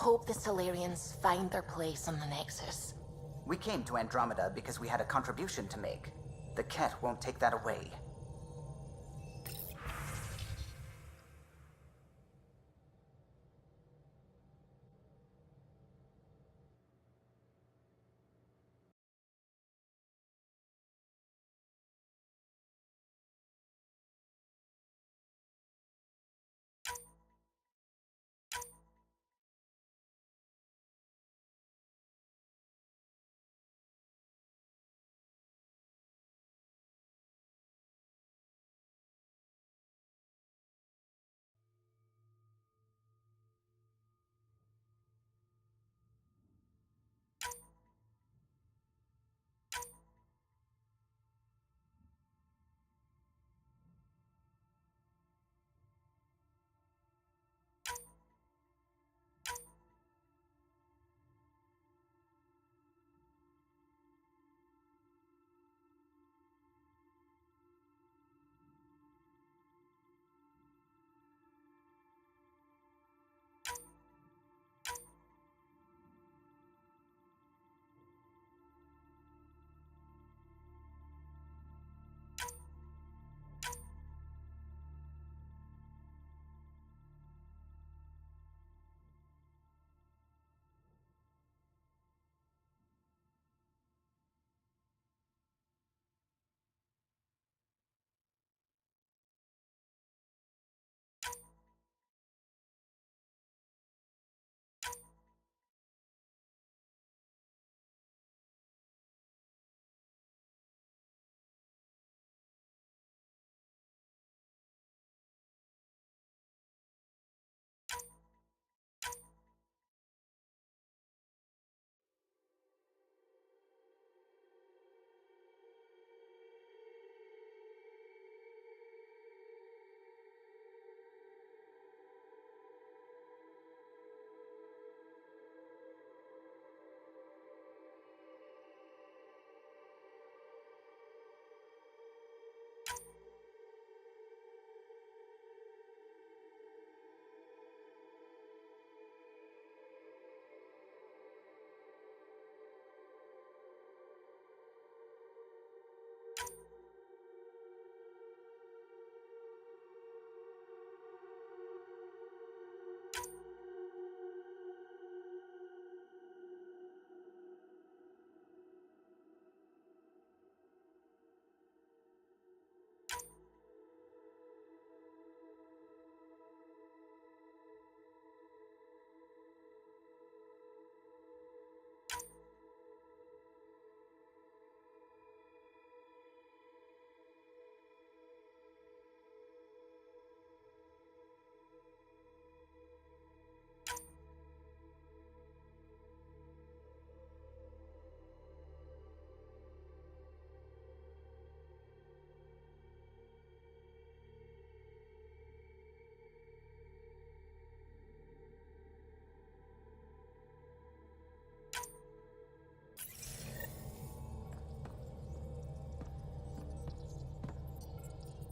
hope the Solarians find their place on the Nexus. We came to Andromeda because we had a contribution to make. The Ket won't take that away.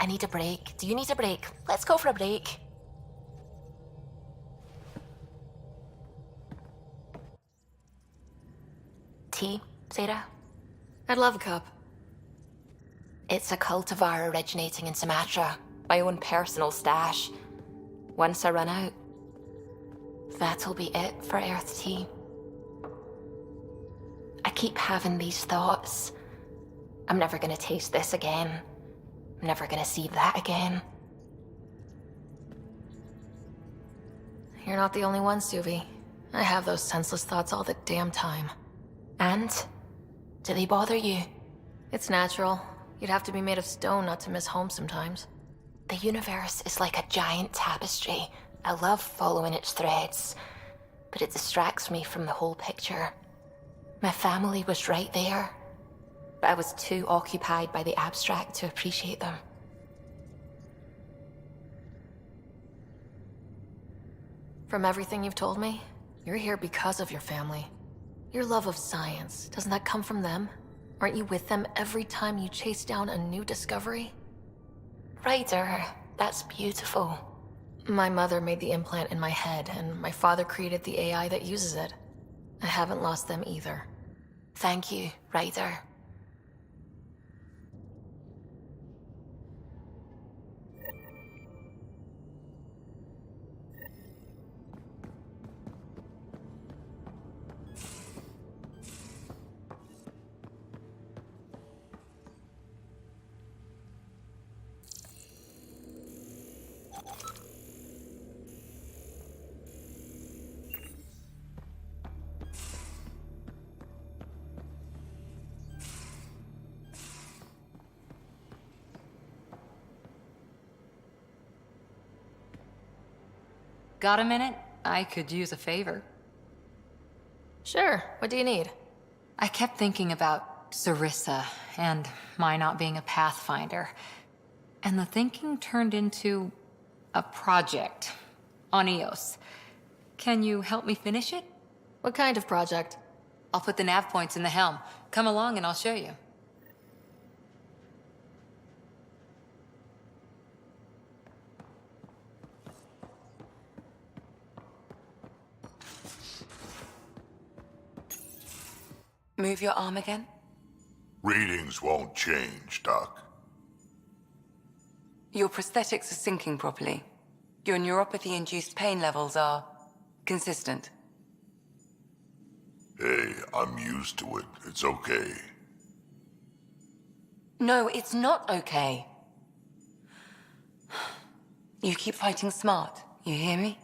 I need a break. Do you need a break? Let's go for a break. Tea, Sarah? I'd love a cup. It's a cultivar originating in Sumatra. My own personal stash. Once I run out, that'll be it for Earth tea. I keep having these thoughts. I'm never gonna taste this again. I'm never gonna see that again. You're not the only one, Suvi. I have those senseless thoughts all the damn time. And? Do they bother you? It's natural. You'd have to be made of stone not to miss home sometimes. The universe is like a giant tapestry. I love following its threads, but it distracts me from the whole picture. My family was right there, but I was too occupied by the abstract to appreciate them. From everything you've told me, you're here because of your family. Your love of science, doesn't that come from them? Aren't you with them every time you chase down a new discovery? Ryder, that's beautiful. My mother made the implant in my head, and my father created the AI that uses it. I haven't lost them either. Thank you, Ryder. Got a minute? I could use a favor. Sure, what do you need? I kept thinking about Sarissa and my not being a pathfinder. And the thinking turned into a project on Eos. Can you help me finish it? What kind of project? I'll put the nav points in the helm. Come along and I'll show you. Move your arm again. Readings won't change, Doc. Your prosthetics are syncing properly. Your neuropathy-induced pain levels are consistent. Hey, I'm used to it. It's okay. No, it's not okay. You keep fighting smart, you hear me?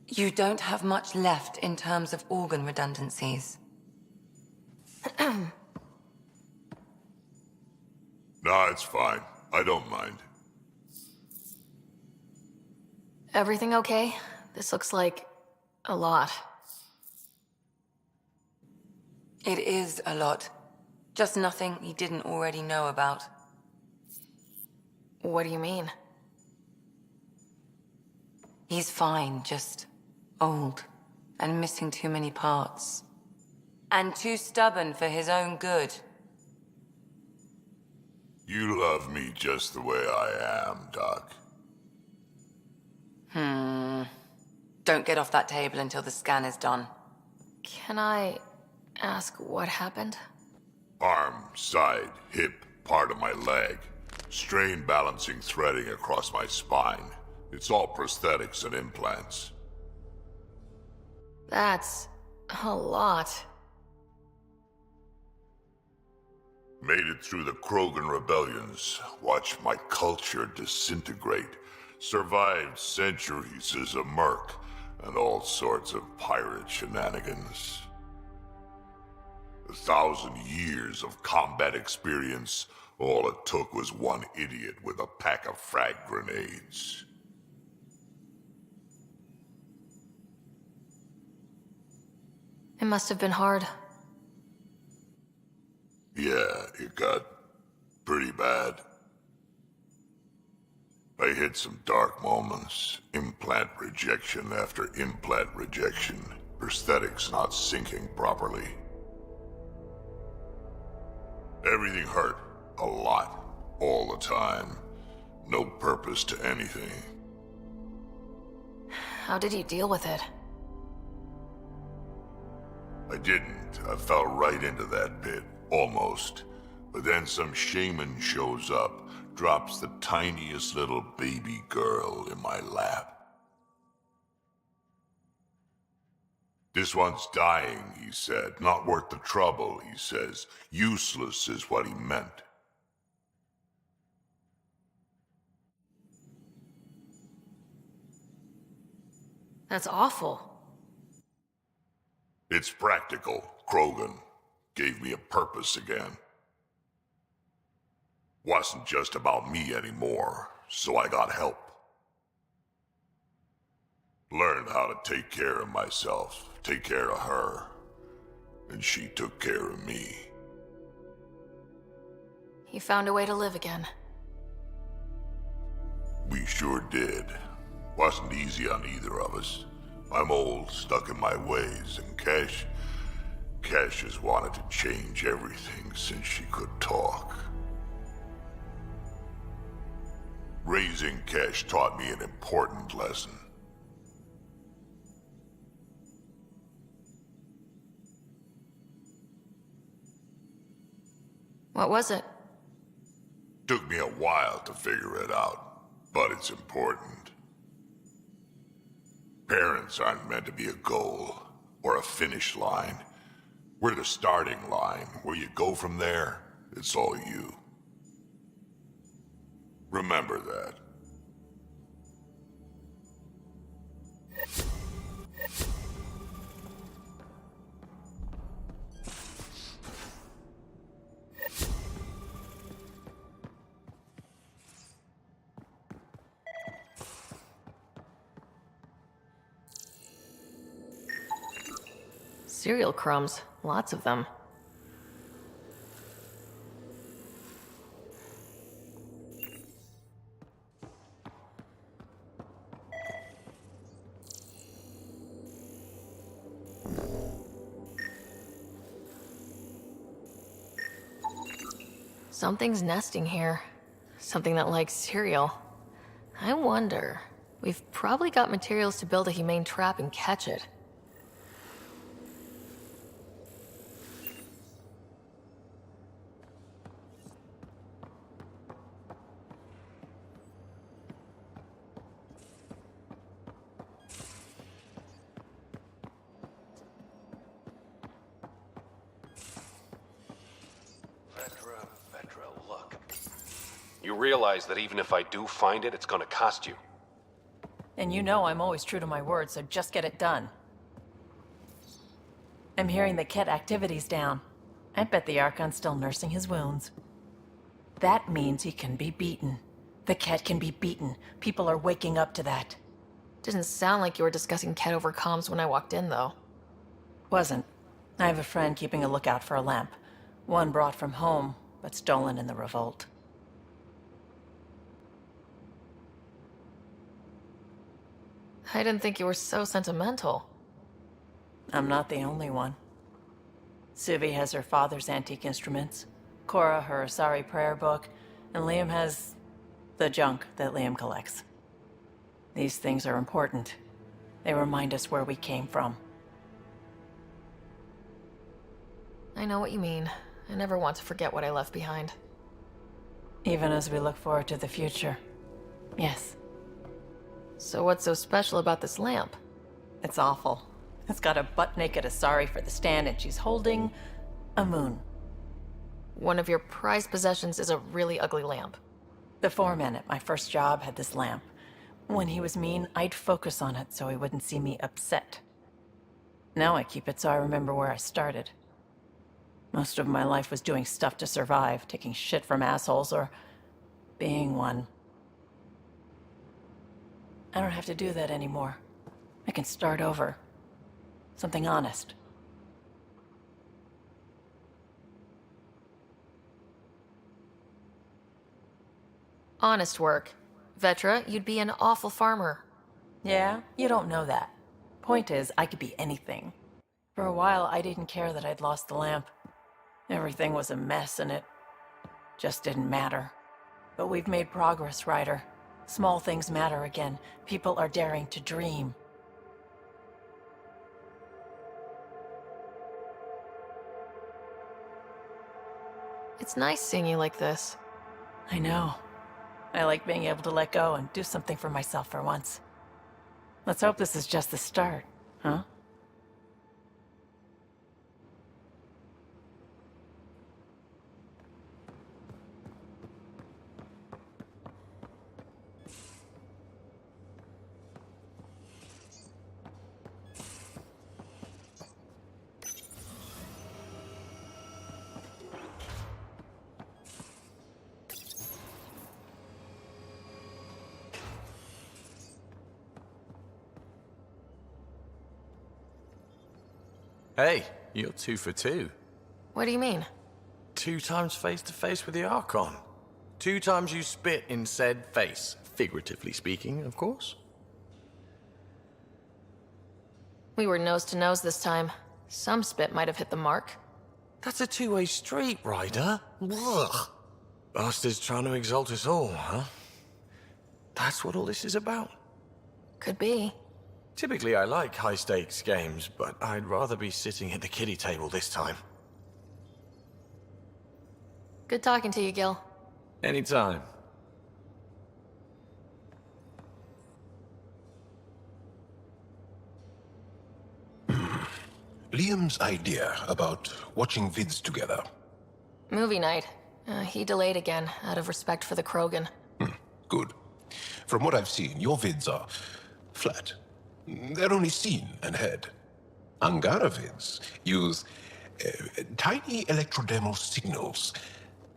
You don't have much left in terms of organ redundancies. Nah, it's fine. I don't mind. Everything okay? This looks like a lot. It is a lot. Just nothing he didn't already know about. What do you mean? He's fine, just old and missing too many parts. And too stubborn for his own good. You love me just the way I am, Doc. Don't get off that table until the scan is done. Can I ask what happened? Arm, side, hip, part of my leg. Strain balancing threading across my spine. It's all prosthetics and implants. That's a lot. Made it through the Krogan rebellions. Watched my culture disintegrate. Survived centuries as a merc. And all sorts of pirate shenanigans. 1,000 years of combat experience. All it took was one idiot with a pack of frag grenades. It must have been hard. Yeah, it got pretty bad. I hit some dark moments. Implant rejection after implant rejection. Prosthetics not syncing properly. Everything hurt. A lot. All the time. No purpose to anything. How did you deal with it? I didn't. I fell right into that pit. Almost. But then some shaman shows up. Drops the tiniest little baby girl in my lap. This one's dying, he said. Not worth the trouble, he says. Useless is what he meant. That's awful. It's practical. Krogan gave me a purpose again. Wasn't just about me anymore, so I got help. Learned how to take care of myself, take care of her, and she took care of me. You found a way to live again. We sure did. Wasn't easy on either of us. I'm old, stuck in my ways, and Cash has wanted to change everything since she could talk. Raising Kesh taught me an important lesson. What was it? Took me a while to figure it out, but it's important. Parents aren't meant to be a goal or a finish line. We're the starting line. Where you go from there, it's all you. Remember that. Cereal crumbs. Lots of them. Something's nesting here. Something that likes cereal. I wonder. We've probably got materials to build a humane trap and catch it. Vetra, look. You realize that even if I do find it, it's gonna cost you. And you know I'm always true to my word, so just get it done. I'm hearing the Ket activity's down. I bet the Archon's still nursing his wounds. That means he can be beaten. The Ket can be beaten. People are waking up to that. Didn't sound like you were discussing Ket over comms when I walked in, though. Wasn't. I have a friend keeping a lookout for a lamp. One brought from home, but stolen in the revolt. I didn't think you were so sentimental. I'm not the only one. Suvi has her father's antique instruments, Cora her Asari prayer book, and Liam has the junk that Liam collects. These things are important. They remind us where we came from. I know what you mean. I never want to forget what I left behind. Even as we look forward to the future. Yes. So what's so special about this lamp? It's awful. It's got a butt-naked Asari for the stand, and she's holding a moon. One of your prized possessions is a really ugly lamp. The foreman at my first job had this lamp. When he was mean, I'd focus on it so he wouldn't see me upset. Now I keep it so I remember where I started. Most of my life was doing stuff to survive, taking shit from assholes, or being one. I don't have to do that anymore. I can start over. Something honest. Honest work. Vetra, you'd be an awful farmer. Yeah? You don't know that. Point is, I could be anything. For a while, I didn't care that I'd lost the lamp. Everything was a mess, and it just didn't matter. But we've made progress, Ryder. Small things matter again. People are daring to dream. It's nice seeing you like this. I know. I like being able to let go and do something for myself for once. Let's hope this is just the start, huh? Hey, you're 2 for 2. What do you mean? 2 times face to face with the Archon. 2 times you spit in said face. Figuratively speaking, of course. We were nose to nose this time. Some spit might have hit the mark. That's a 2-way street, Ryder. Ugh. Bastard's trying to exalt us all, huh? That's what all this is about? Could be. Typically, I like high-stakes games, but I'd rather be sitting at the kiddie table this time. Good talking to you, Gil. Anytime. Liam's idea about watching vids together. Movie night. He delayed again, out of respect for the Krogan. Good. From what I've seen, your vids are flat. They're only seen and heard. Angara vids use tiny electrodermal signals.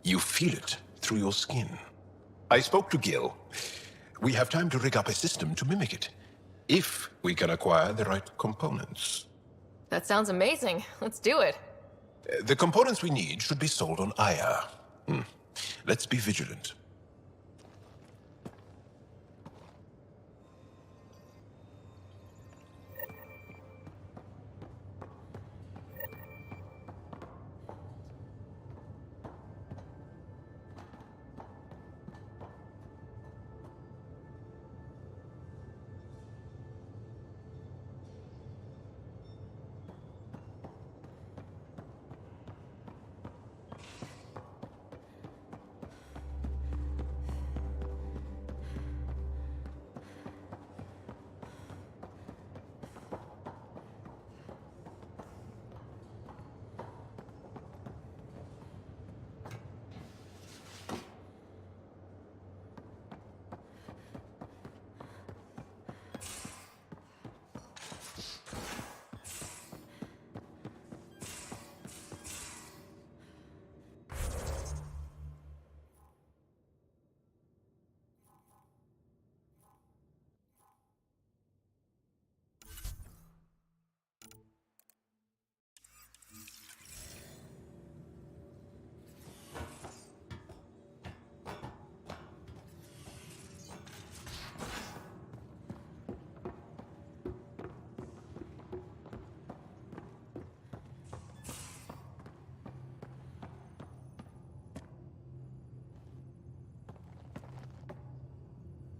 You feel it through your skin. I spoke to Gil. We have time to rig up a system to mimic it, if we can acquire the right components. That sounds amazing. Let's do it. The components we need should be sold on Aya. Let's be vigilant.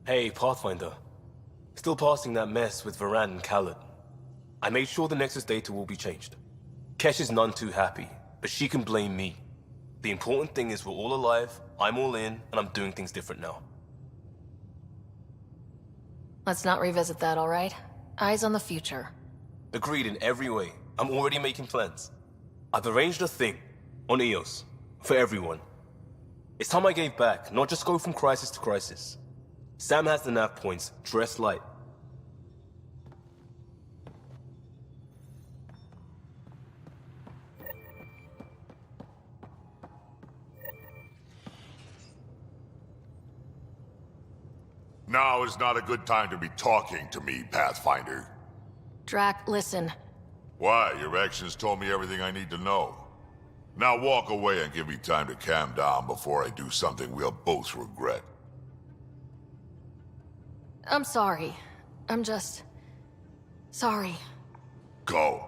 Hey, Pathfinder. Still passing that mess with Varan and Khaled. I made sure the Nexus data will be changed. Kesh is none too happy, but she can blame me. The important thing is we're all alive, I'm all in, and I'm doing things different now. Let's not revisit that, all right? Eyes on the future. Agreed in every way. I'm already making plans. I've arranged a thing on Eos for everyone. It's time I gave back, not just go from crisis to crisis. Sam has the nav points, dress light. Now is not a good time to be talking to me, Pathfinder. Drac, listen. Why? Your actions told me everything I need to know. Now walk away and give me time to calm down before I do something we'll both regret. I'm sorry. I'm just... sorry. Go.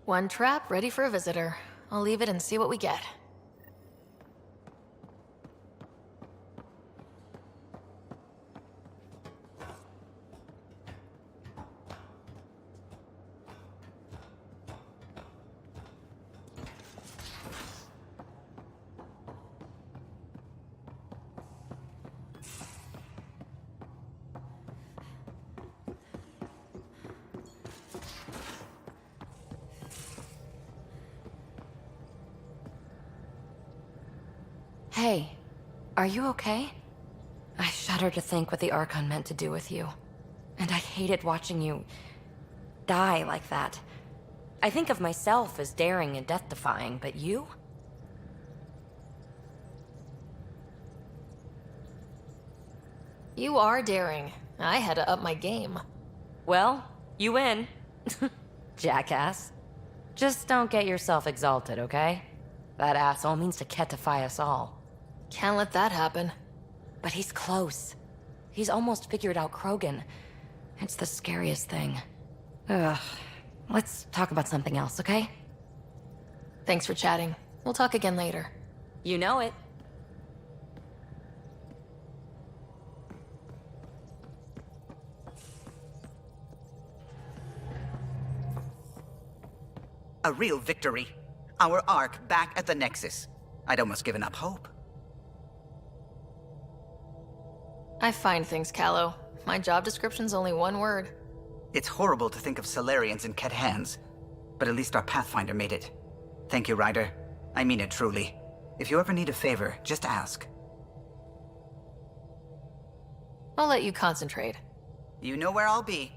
One trap ready for a visitor. I'll leave it and see what we get. Hey, are you okay? I shudder to think what the Archon meant to do with you. And I hated watching you die like that. I think of myself as daring and death-defying, but you? You are daring. I had to up my game. Well, you win. Jackass. Just don't get yourself exalted, okay? That asshole means to ketify us all. Can't let that happen. But he's close. He's almost figured out Krogan. It's the scariest thing. Ugh. Let's talk about something else, okay? Thanks for chatting. We'll talk again later. You know it. A real victory. Our Ark back at the Nexus. I'd almost given up hope. I find things, Callow. My job description's only one word. It's horrible to think of Solarians in Ket hands, but at least our Pathfinder made it. Thank you, Ryder. I mean it truly. If you ever need a favor, just ask. I'll let you concentrate. You know where I'll be.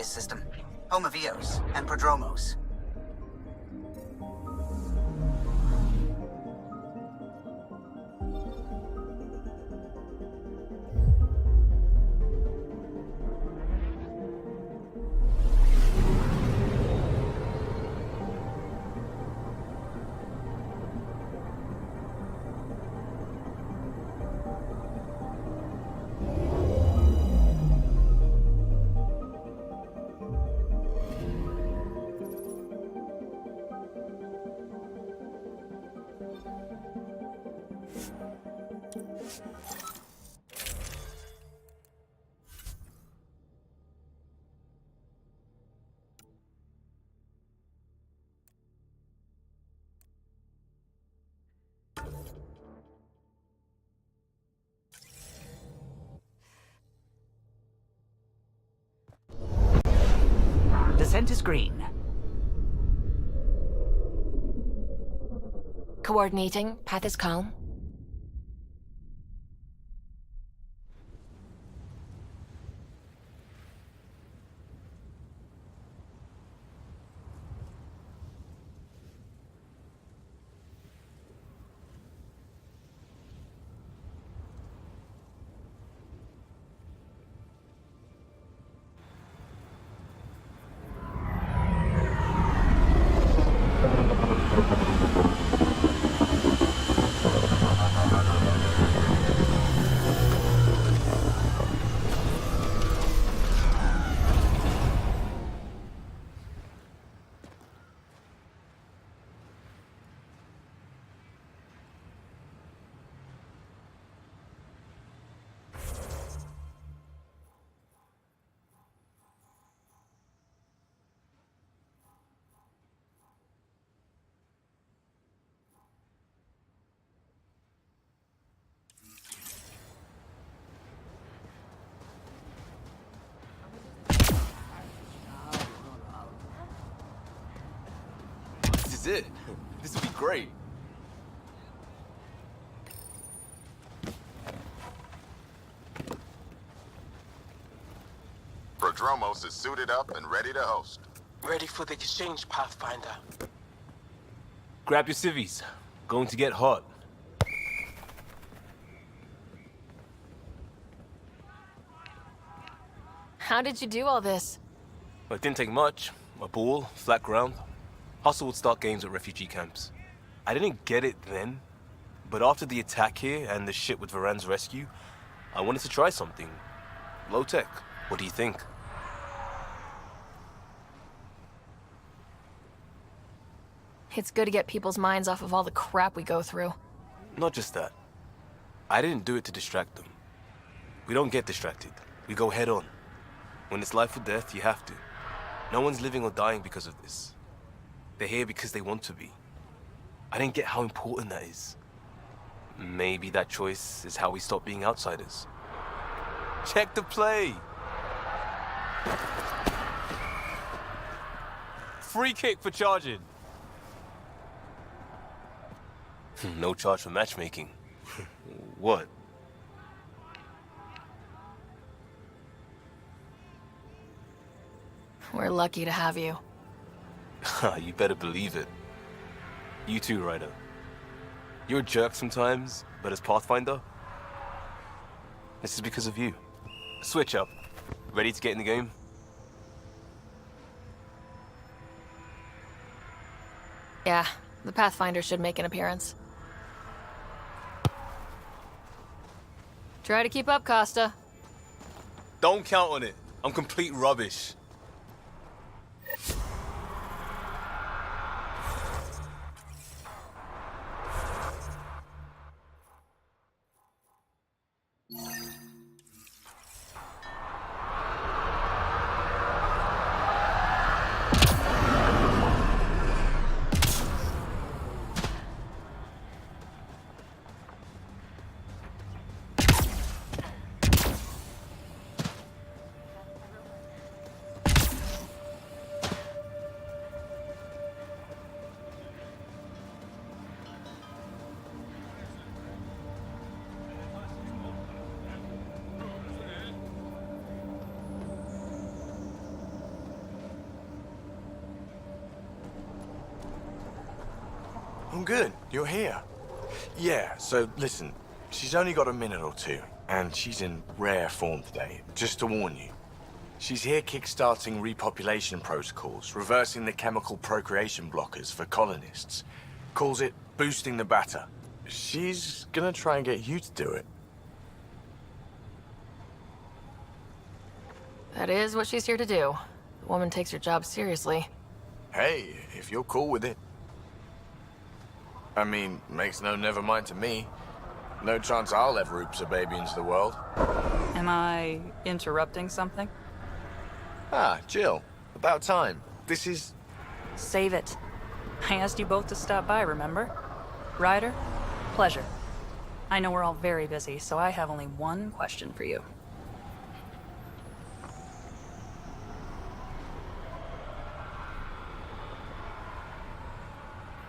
System, home of Eos and Prodromos. Descent is green. Coordinating. Path is calm. it. This will be great. Prodromos is suited up and ready to host. Ready for the exchange, Pathfinder. Grab your civvies. Going to get hot. How did you do all this? Well, it didn't take much. A ball, flat ground. Hustle would start games at refugee camps. I didn't get it then, but after the attack here and the shit with Varan's rescue, I wanted to try something. Low tech. What do you think? It's good to get people's minds off of all the crap we go through. Not just that. I didn't do it to distract them. We don't get distracted. We go head on. When it's life or death, you have to. No one's living or dying because of this. They're here because they want to be. I didn't get how important that is. Maybe that choice is how we stop being outsiders. Check the play! Free kick for charging. No charge for matchmaking. What? We're lucky to have you. You better believe it. You too, Ryder. You're a jerk sometimes, but as Pathfinder, this is because of you. Switch up. Ready to get in the game? Yeah, the Pathfinder should make an appearance. Try to keep up, Costa. Don't count on it. I'm complete rubbish. I'm good. You're here. Yeah, so listen, she's only got a minute or two, and she's in rare form today, just to warn you. She's here kickstarting repopulation protocols, reversing the chemical procreation blockers for colonists. Calls it boosting the batter. She's gonna try and get you to do it. That is what she's here to do. The woman takes her job seriously. Hey, if you're cool with it. I mean, makes no never mind to me. No chance I'll ever oops a baby into the world. Am I interrupting something? Ah, Jill. About time. This is... Save it. I asked you both to stop by, remember? Ryder, pleasure. I know we're all very busy, so I have only one question for you.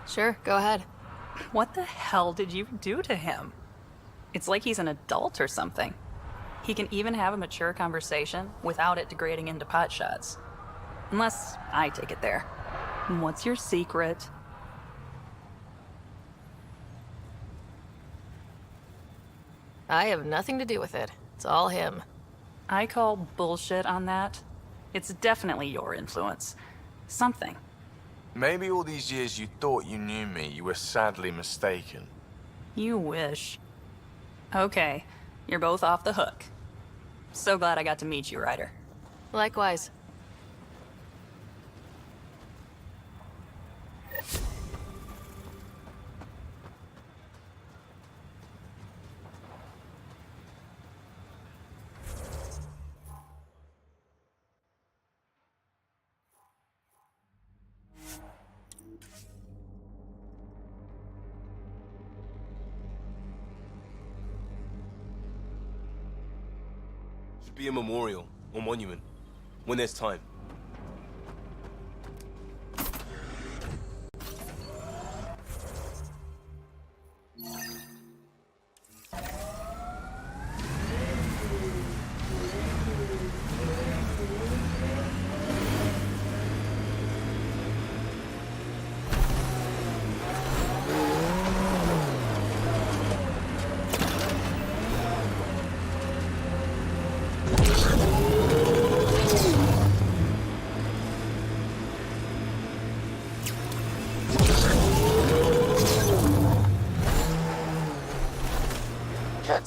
Sure, go ahead. What the hell did you do to him? It's like he's an adult or something. He can even have a mature conversation without it degrading into pot shots. Unless I take it there. What's your secret? I have nothing to do with it. It's all him. I call bullshit on that. It's definitely your influence. Something. Maybe all these years you thought you knew me, you were sadly mistaken. You wish. Okay, you're both off the hook. So glad I got to meet you, Ryder. Likewise. Should be a memorial or monument when there's time.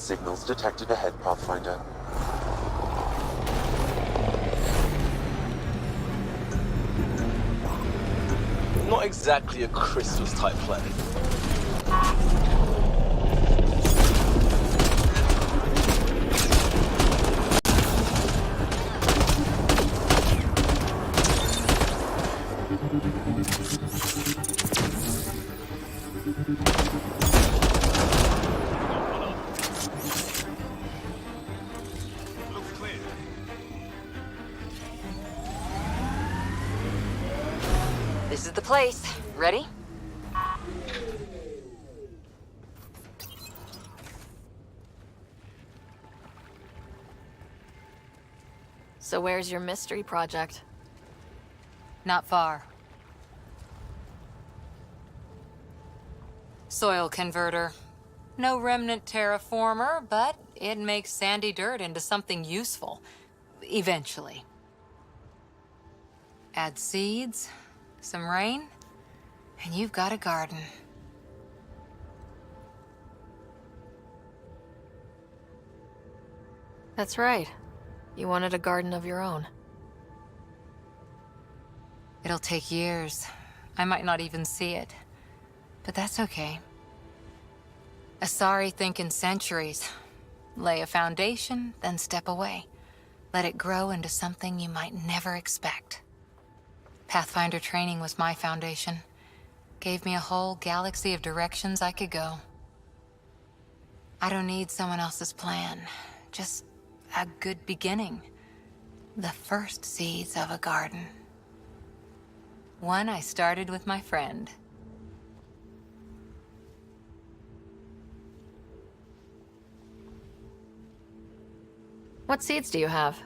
signals detected ahead, Pathfinder. Not exactly a Christmas-type play. This is the place. Ready? So where's your mystery project? Not far. Soil converter. No remnant terraformer, but it makes sandy dirt into something useful. Eventually. Add seeds, some rain, and you've got a garden. That's right. You wanted a garden of your own. It'll take years. I might not even see it. But that's okay. Asari think in centuries. Lay a foundation, then step away. Let it grow into something you might never expect. Pathfinder training was my foundation. Gave me a whole galaxy of directions I could go. I don't need someone else's plan. Just a good beginning. The first seeds of a garden. One I started with my friend. What seeds do you have?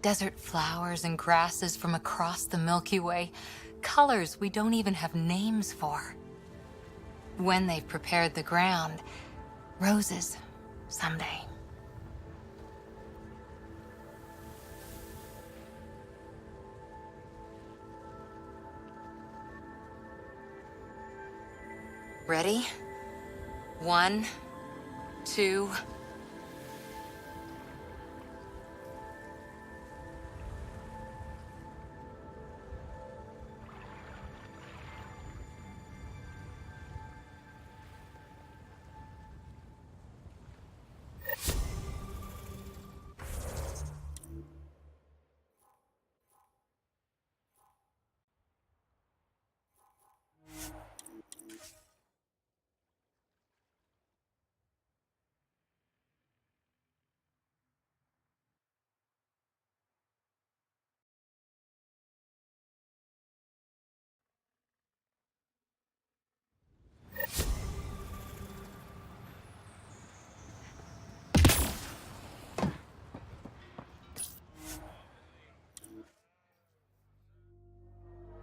Desert flowers and grasses from across the Milky Way. Colors we don't even have names for. When they've prepared the ground, roses someday. Ready? 1, 2...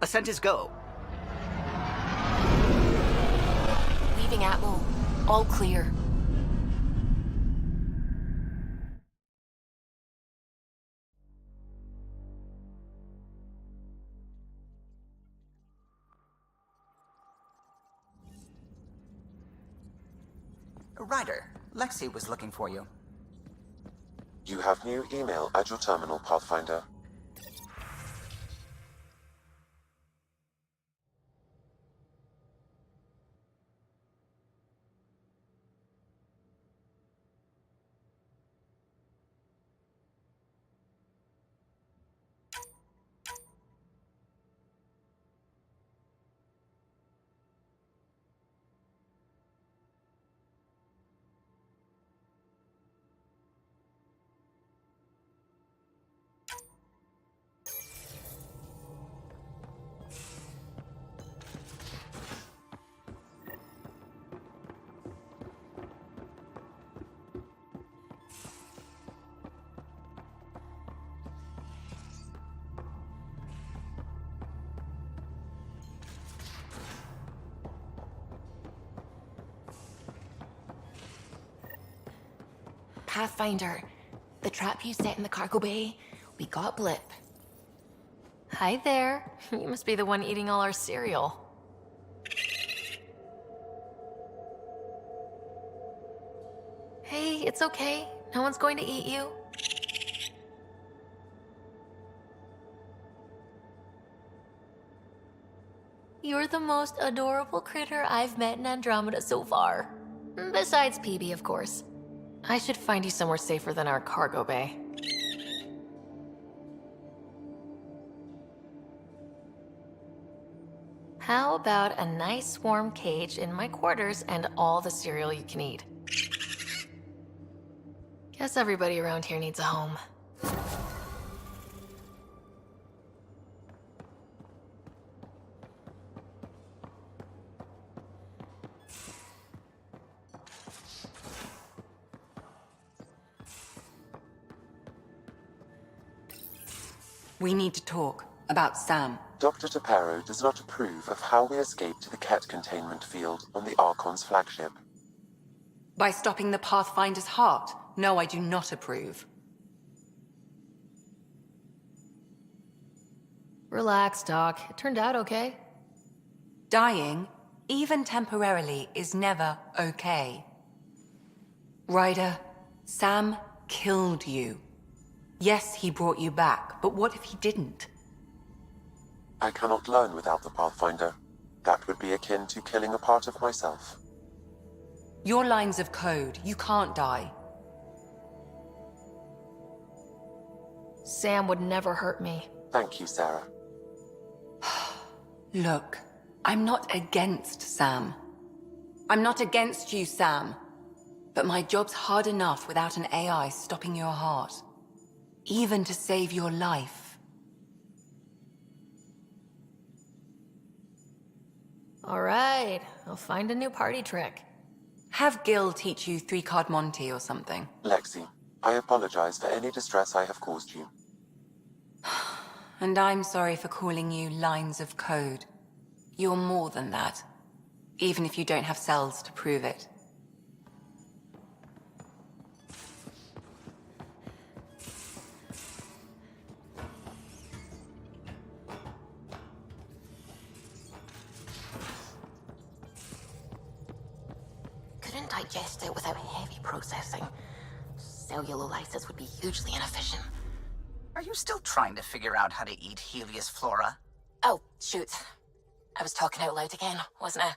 Ascent is go. Leaving Atmo. All clear. Ryder, Lexi was looking for you. You have new email at your terminal, Pathfinder. Pathfinder, the trap you set in the cargo bay, we got Blip. Hi there. You must be the one eating all our cereal. It's okay. No one's going to eat you. You're the most adorable critter I've met in Andromeda so far. Besides PB, of course. I should find you somewhere safer than our cargo bay. How about a nice warm cage in my quarters and all the cereal you can eat? Guess everybody around here needs a home. We need to talk about Sam. Dr. Taparo does not approve of how we escaped to the Ket containment field on the Archon's flagship. By stopping the Pathfinder's heart? No, I do not approve. Relax, Doc. It turned out okay. Dying, even temporarily, is never okay. Ryder, Sam killed you. Yes, he brought you back, but what if he didn't? I cannot learn without the Pathfinder. That would be akin to killing a part of myself. Your lines of code, you can't die. Sam would never hurt me. Thank you, Sarah. Look, I'm not against Sam. I'm not against you, Sam. But my job's hard enough without an AI stopping your heart. Even to save your life. All right, I'll find a new party trick. Have Gil teach you 3-card Monty or something. Lexi, I apologize for any distress I have caused you. And I'm sorry for calling you lines of code. You're more than that. Even if you don't have cells to prove it. Couldn't digest it without heavy processing. Cellulolysis would be hugely inefficient. Are you still trying to figure out how to eat Helios flora? Oh, shoot. I was talking out loud again, wasn't I?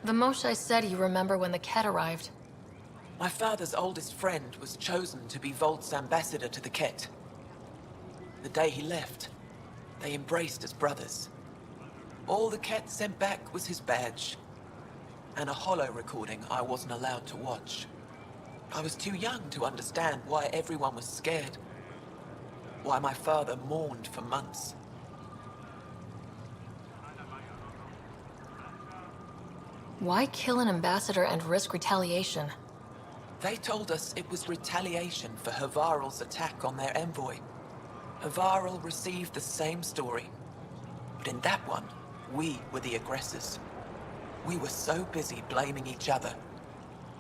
The Moshae said you remember when the Ket arrived. My father's oldest friend was chosen to be Volt's ambassador to the Ket. The day he left, they embraced as brothers. All the Ket sent back was his badge, and a holo recording I wasn't allowed to watch. I was too young to understand why everyone was scared, why my father mourned for months. Why kill an ambassador and risk retaliation? They told us it was retaliation for Havarl's attack on their envoy. Havarl received the same story, but in that one, we were the aggressors. We were so busy blaming each other.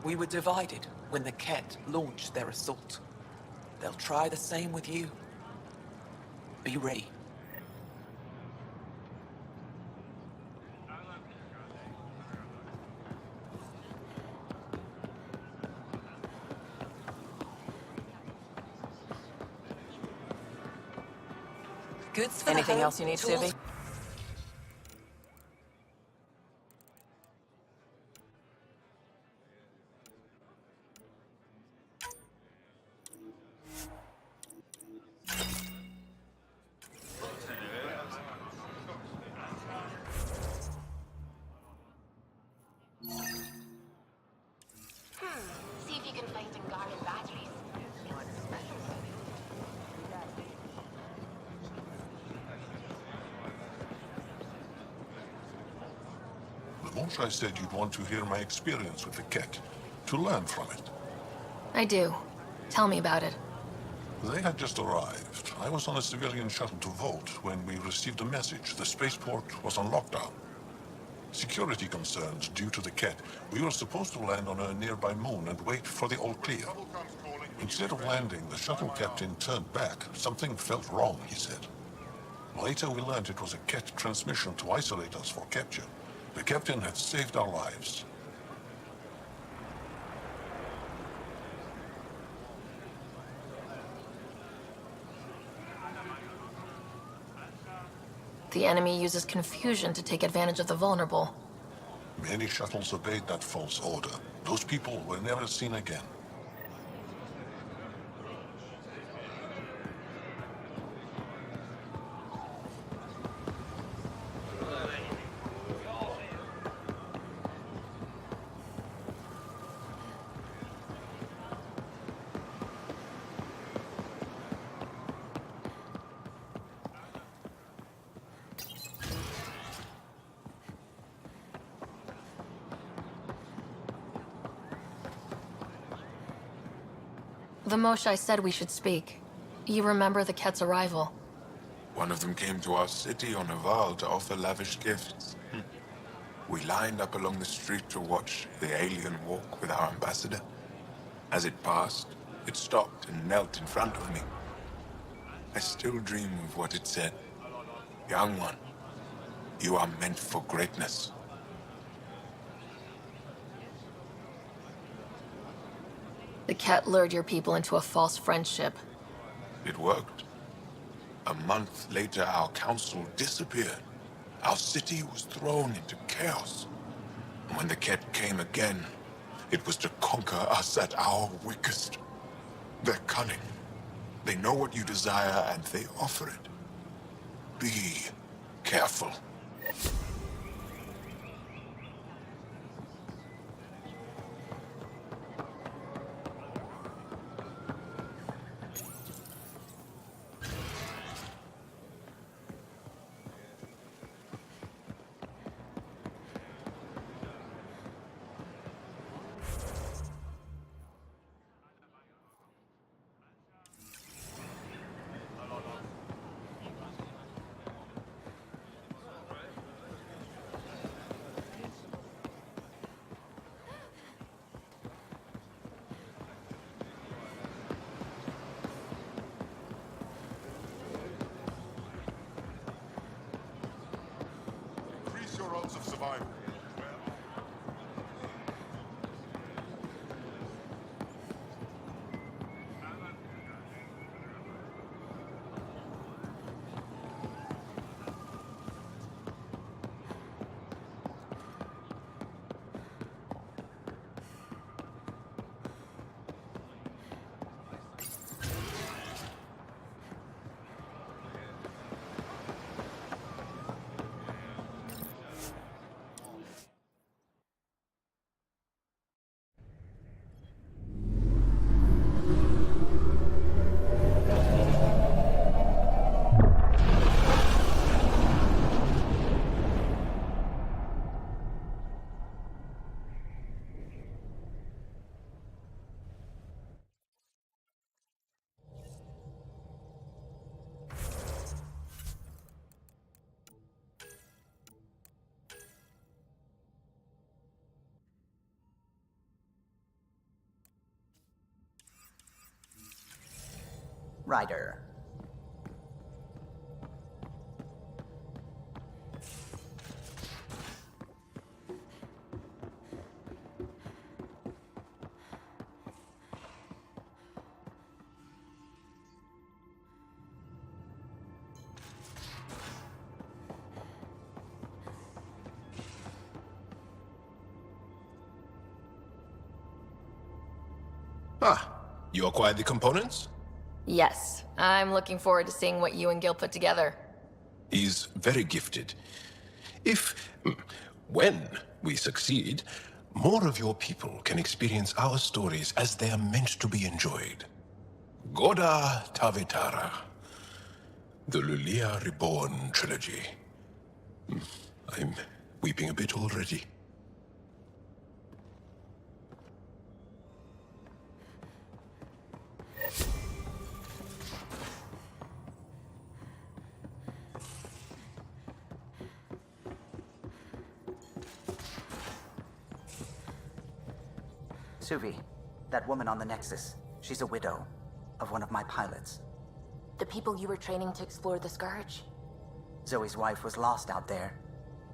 We were divided when the Ket launched their assault. They'll try the same with you. Be ready. Goods for anything else you need, Suvi? See if you can find some garden batteries. The Moshae said you'd want to hear my experience with the Ket, to learn from it. I do. Tell me about it. They had just arrived. I was on a civilian shuttle to Volt when we received a message. The spaceport was on lockdown. Security concerns due to the Ket. We were supposed to land on a nearby moon and wait for the all clear. Instead of landing, the shuttle captain turned back. Something felt wrong, he said. Later we learned it was a Ket transmission to isolate us for capture. The captain had saved our lives. The enemy uses confusion to take advantage of the vulnerable. Many shuttles obeyed that false order. Those people were never seen again. The Moshae said we should speak. You remember the Ket's arrival? One of them came to our city on Haval to offer lavish gifts. We lined up along the street to watch the alien walk with our ambassador. As it passed, it stopped and knelt in front of me. I still dream of what it said. Young one, you are meant for greatness. The Ket lured your people into a false friendship. It worked. A month later, our council disappeared. Our city was thrown into chaos. And when the Ket came again, it was to conquer us at our weakest. They're cunning. They know what you desire, and they offer it. Be careful. Increase your odds of survival. Ryder. Ah, you acquired the components? Yes, I'm looking forward to seeing what you and Gil put together. He's very gifted. When we succeed, more of your people can experience our stories as they are meant to be enjoyed. Goda Tavitara, the Lulia Reborn trilogy. I'm weeping a bit already. Suvi, that woman on the Nexus, she's a widow of one of my pilots. The people you were training to explore the Scourge? Zoe's wife was lost out there.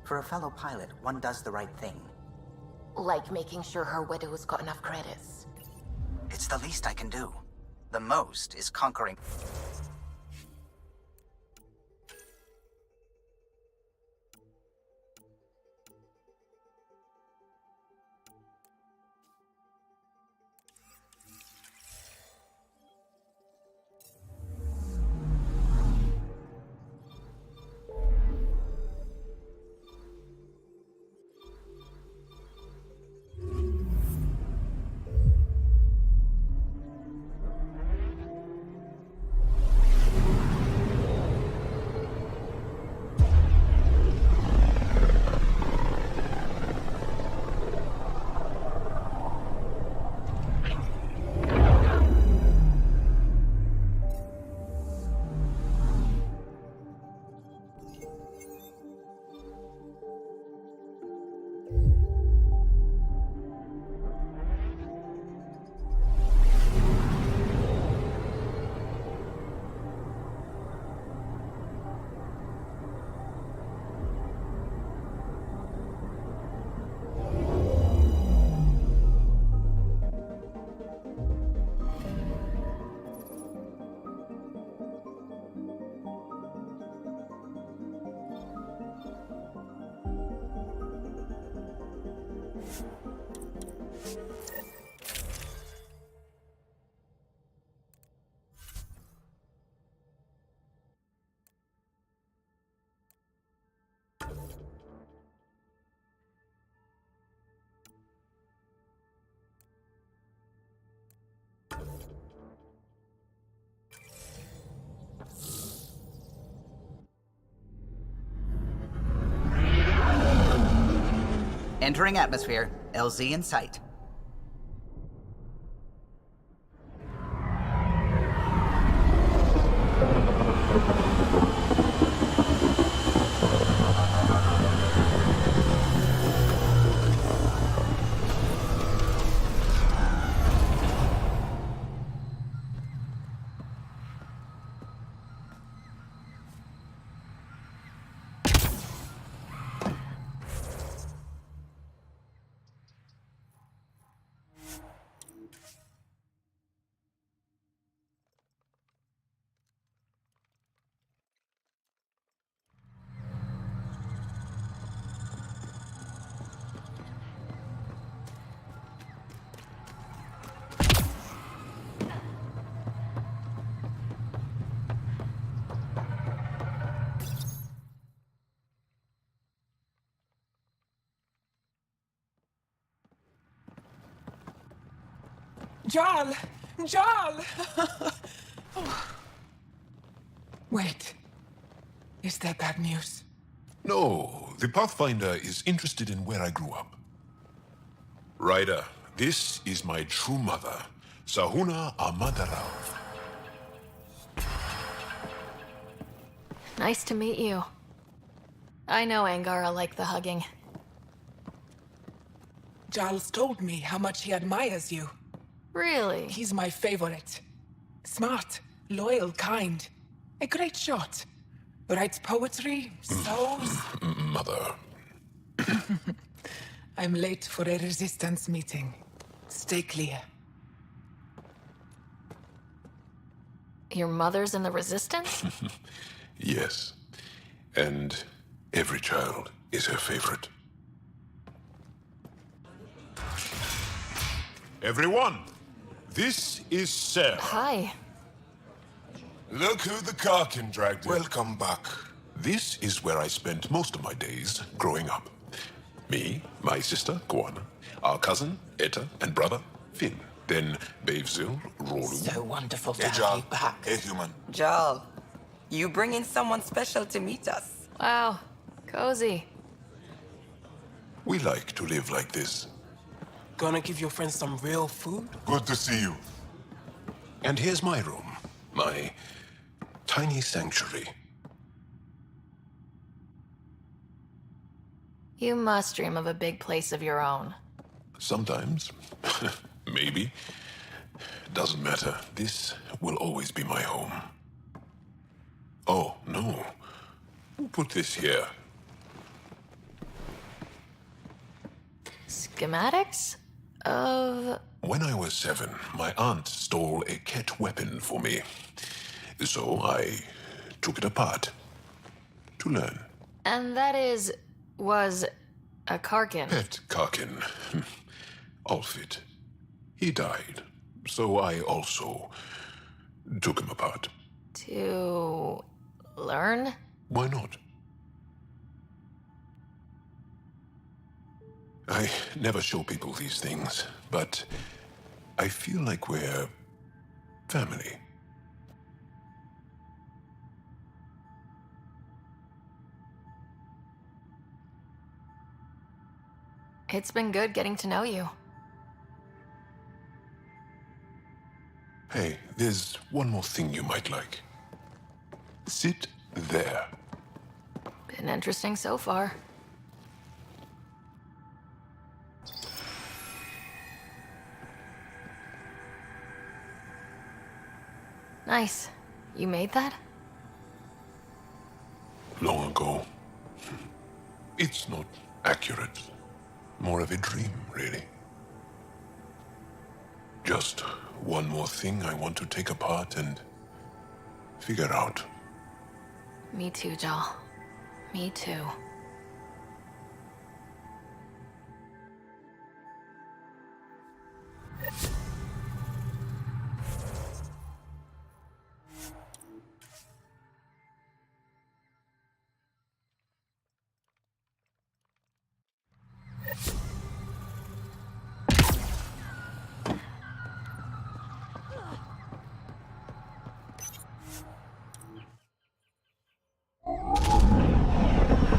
For a fellow pilot, one does the right thing. Like making sure her widow's got enough credits. It's the least I can do. The most is conquering... Entering atmosphere, LZ in sight. Jarl! Jarl! Wait. Is that bad news? No, the Pathfinder is interested in where I grew up. Ryder, this is my true mother, Sahuna Amadarao. Nice to meet you. I know Angara liked the hugging. Giles told me how much he admires you. Really? He's my favorite. Smart, loyal, kind. A great shot. Writes poetry, sews. Mother. I'm late for a resistance meeting. Stay clear. Your mother's in the Resistance? Yes. And every child is her favorite. Everyone, this is Sarah. Hi. Look who the Karkin dragged in. Welcome back. This is where I spent most of my days growing up. Me, my sister, Guana, our cousin, Etta, and brother, Finn. Then Bavzil, Rolu. So wonderful to Hey, have Joel. you back. Hey, human. Joel, you bring in someone special to meet us. Wow, cozy. We like to live like this. Gonna give your friends some real food? Good to see you. And here's my room. My tiny sanctuary. You must dream of a big place of your own. Sometimes. Maybe. Doesn't matter. This will always be my home. Oh, no. Who put this here? Schematics? Of... When I was 7, my aunt stole a Ket weapon for me. So I took it apart. To learn. And that was a Karkin. Pet Karkin. Alfit. He died. So I also took him apart. To learn? Why not? I never show people these things, but I feel like we're family. It's been good getting to know you. Hey, there's one more thing you might like. Sit there. Been interesting so far. Nice. You made that? Long ago. It's not accurate. More of a dream, really. Just one more thing I want to take apart and figure out. Me too, Joel. Me too.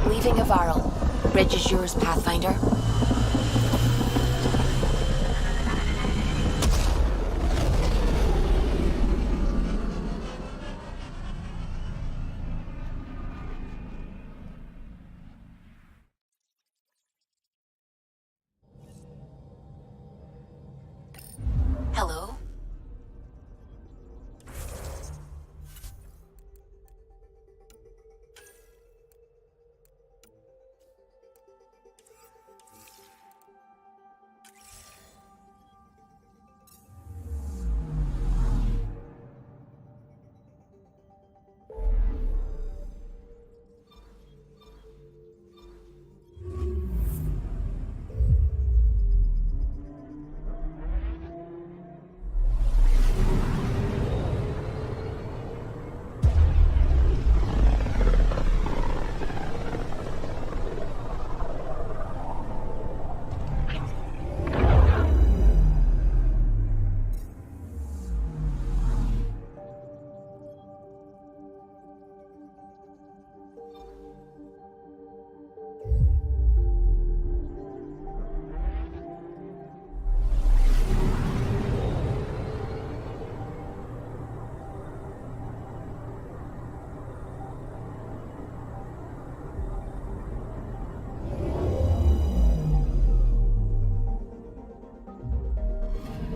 Leaving Avaril. Bridge is yours, Pathfinder. Hello?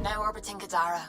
Now orbiting Kadara.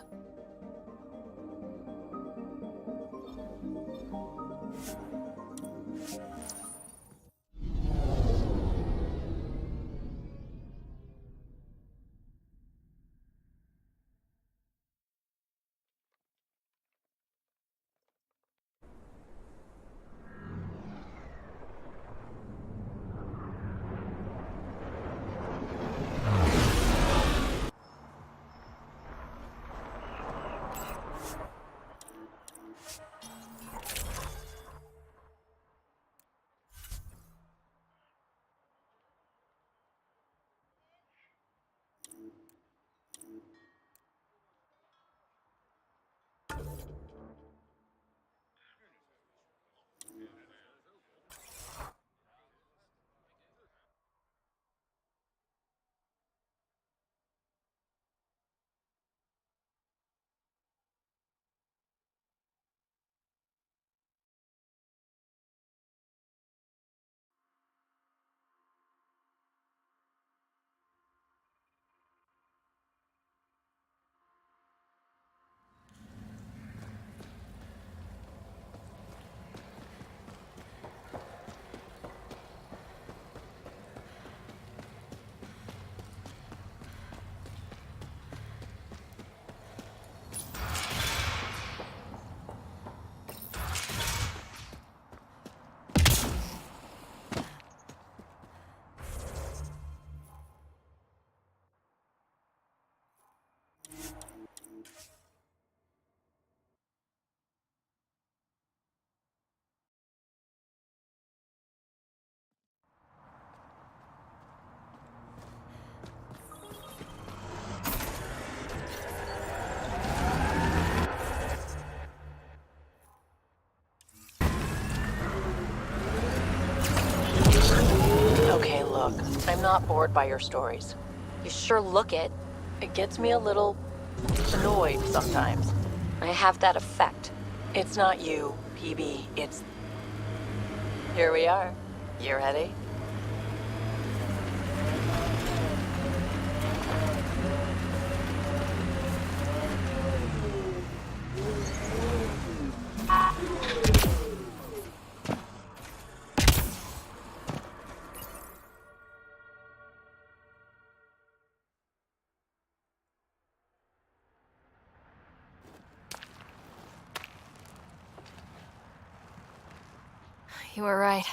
Look, I'm not bored by your stories. You sure look it. It gets me a little annoyed sometimes. I have that effect. It's not you, PB. It's... Here we are. You ready? You were right.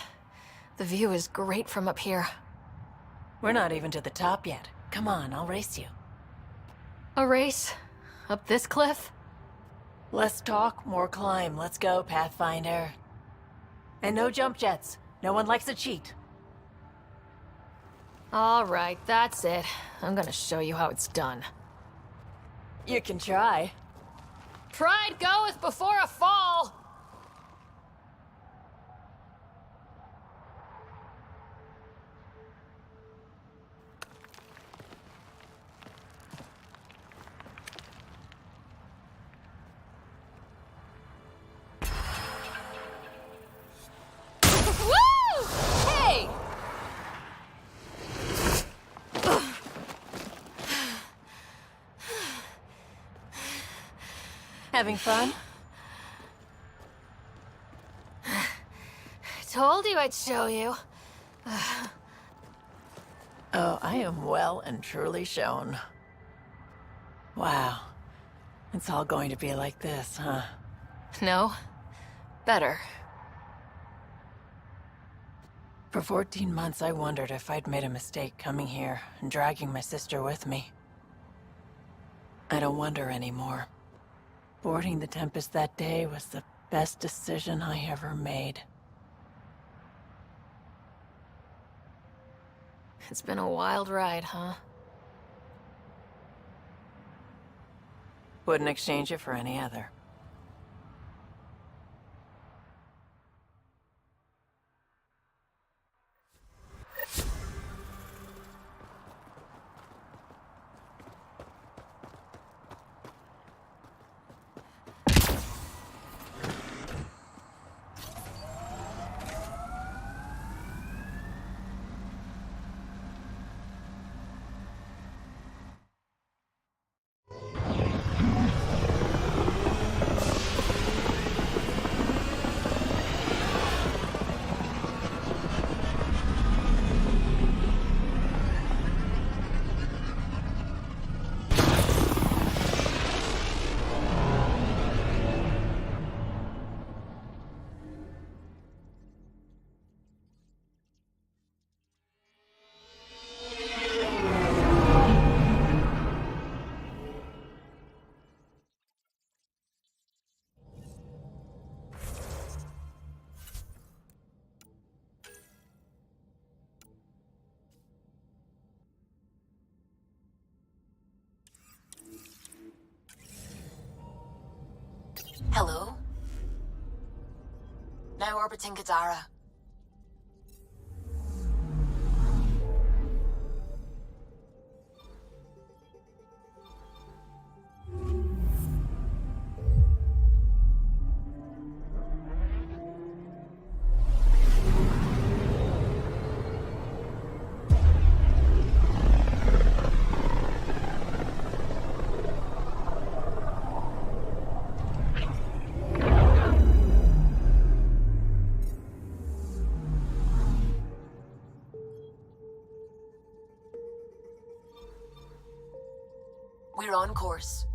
The view is great from up here. We're not even to the top yet. Come on, I'll race you. A race? Up this cliff? Less talk, more climb. Let's go, Pathfinder. And no jump jets. No one likes a cheat. All right, that's it. I'm gonna show you how it's done. You can try. Pride goeth before a fall! Woo! Hey! Having fun? Told you I'd show you. Oh, I am well and truly shown. Wow. It's all going to be like this, huh? No. Better. For 14 months, I wondered if I'd made a mistake coming here and dragging my sister with me. I don't wonder anymore. Boarding the Tempest that day was the best decision I ever made. It's been a wild ride, huh? Wouldn't exchange it for any other. Hello? Now orbiting Gadara. We're on course.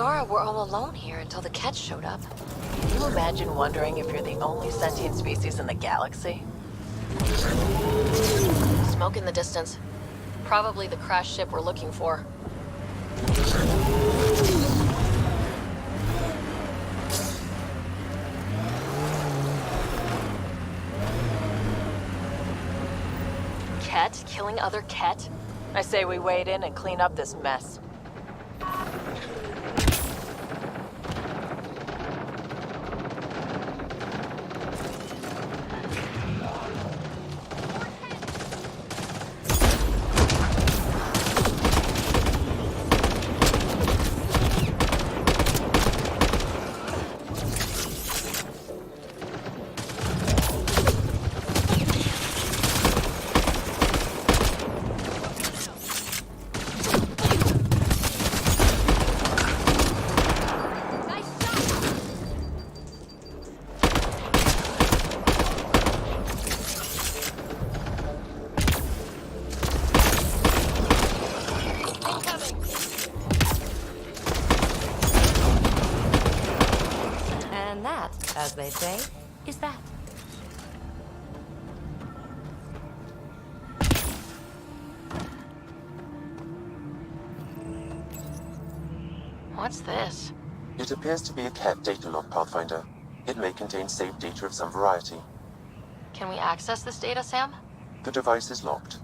Zara were all alone here until the Kett showed up. Can you imagine wondering if you're the only sentient species in the galaxy? Smoke in the distance. Probably the crashed ship we're looking for. Kett killing other Kett? I say we wade in and clean up this mess. And that, as they say, is that. What's this? It appears to be a Kett data log, Pathfinder. It may contain saved data of some variety. Can we access this data, Sam? The device is locked.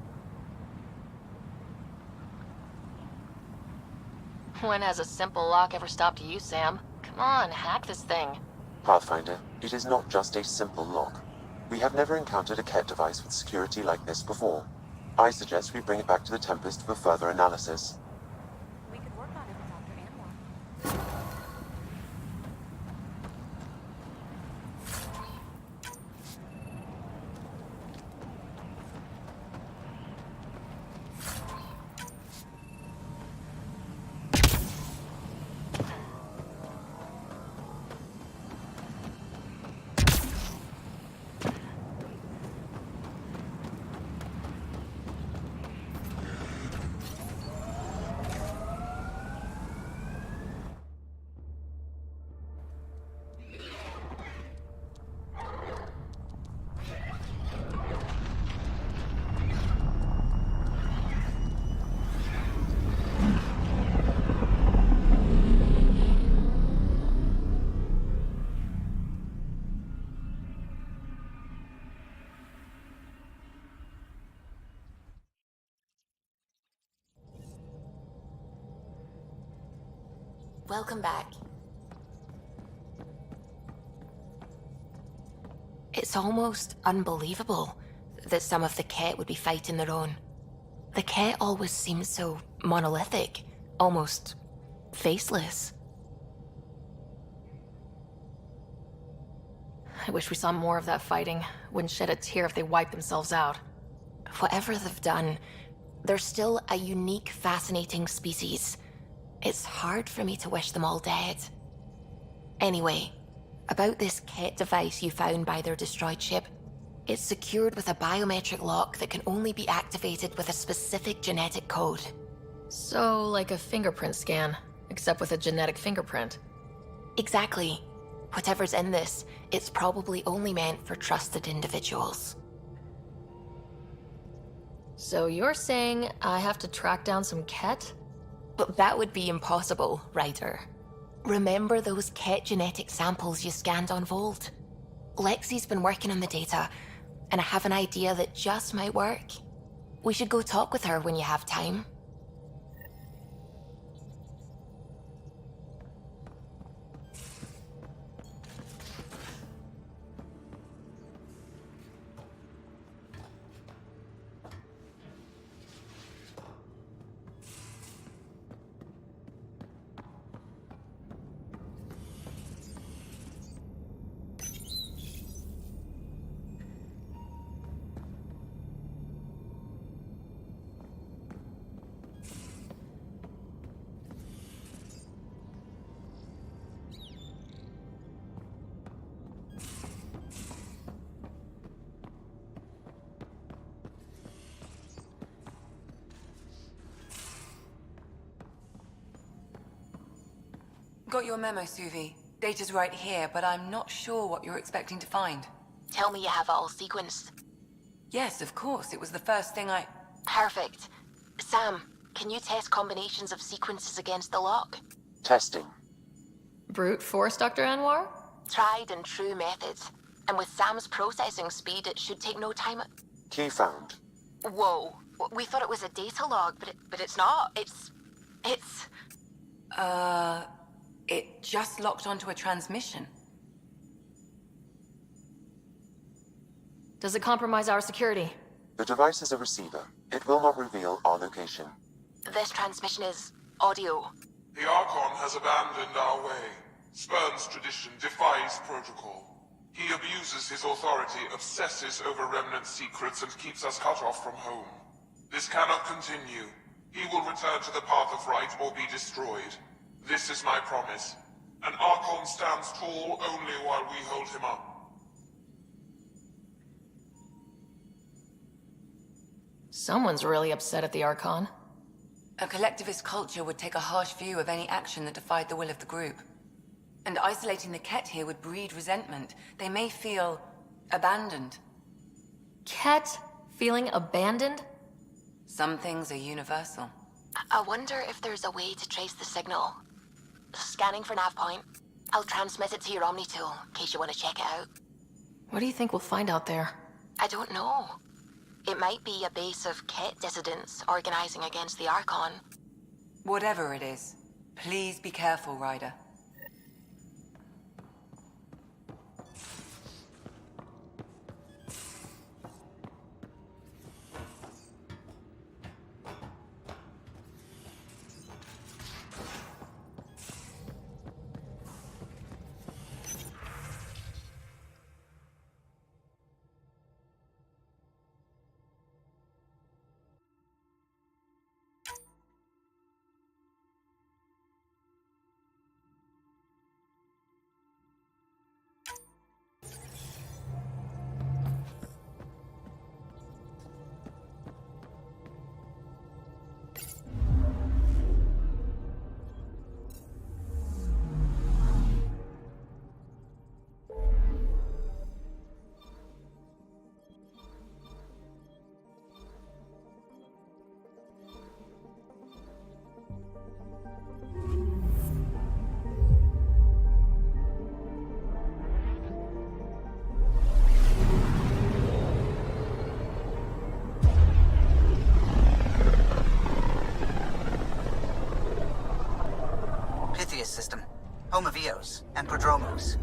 When has a simple lock ever stopped you, Sam? Come on, hack this thing. Pathfinder, it is not just a simple lock. We have never encountered a Kett device with security like this before. I suggest we bring it back to the Tempest for further analysis. We could work on it with Dr. Anwar. Welcome back. It's almost unbelievable that some of the Kett would be fighting their own. The Kett always seemed so monolithic, almost faceless. I wish we saw more of that fighting. Wouldn't shed a tear if they wiped themselves out. Whatever they've done, they're still a unique, fascinating species. It's hard for me to wish them all dead. Anyway, about this Kett device you found by their destroyed ship. It's secured with a biometric lock that can only be activated with a specific genetic code. So, like a fingerprint scan, except with a genetic fingerprint. Exactly. Whatever's in this, it's probably only meant for trusted individuals. So you're saying I have to track down some Kett? But that would be impossible, Ryder. Remember those Kett genetic samples you scanned on Volt? Lexi's been working on the data, and I have an idea that just might work. We should go talk with her when you have time. Got your memo, Suvi. Data's right here, but I'm not sure what you're expecting to find. Tell me you have it all sequenced. Yes, of course. It was the first thing I... Perfect. Sam, can you test combinations of sequences against the lock? Testing. Brute force, Dr. Anwar? Tried and true methods. And with Sam's processing speed, it should take no time. Key found. Whoa. We thought it was a data log, but it's not. It's... It just locked onto a transmission. Does it compromise our security? The device is a receiver. It will not reveal our location. This transmission is audio. The Archon has abandoned our way, spurns tradition, defies protocol. He abuses his authority, obsesses over Remnant secrets, and keeps us cut off from home. This cannot continue. He will return to the path of right or be destroyed. This is my promise. An Archon stands tall only while we hold him up. Someone's really upset at the Archon. A collectivist culture would take a harsh view of any action that defied the will of the group. And isolating the Ket here would breed resentment. They may feel abandoned. Ket feeling abandoned? Some things are universal. I wonder if there's a way to trace the signal. Scanning for nav point. I'll transmit it to your Omni tool, in case you want to check it out. What do you think we'll find out there? I don't know. It might be a base of Ket dissidents organizing against the Archon. Whatever it is, please be careful, Ryder. System, home of Eos and Prodromos.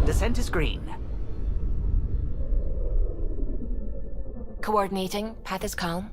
Descent is green. Coordinating. Path is calm.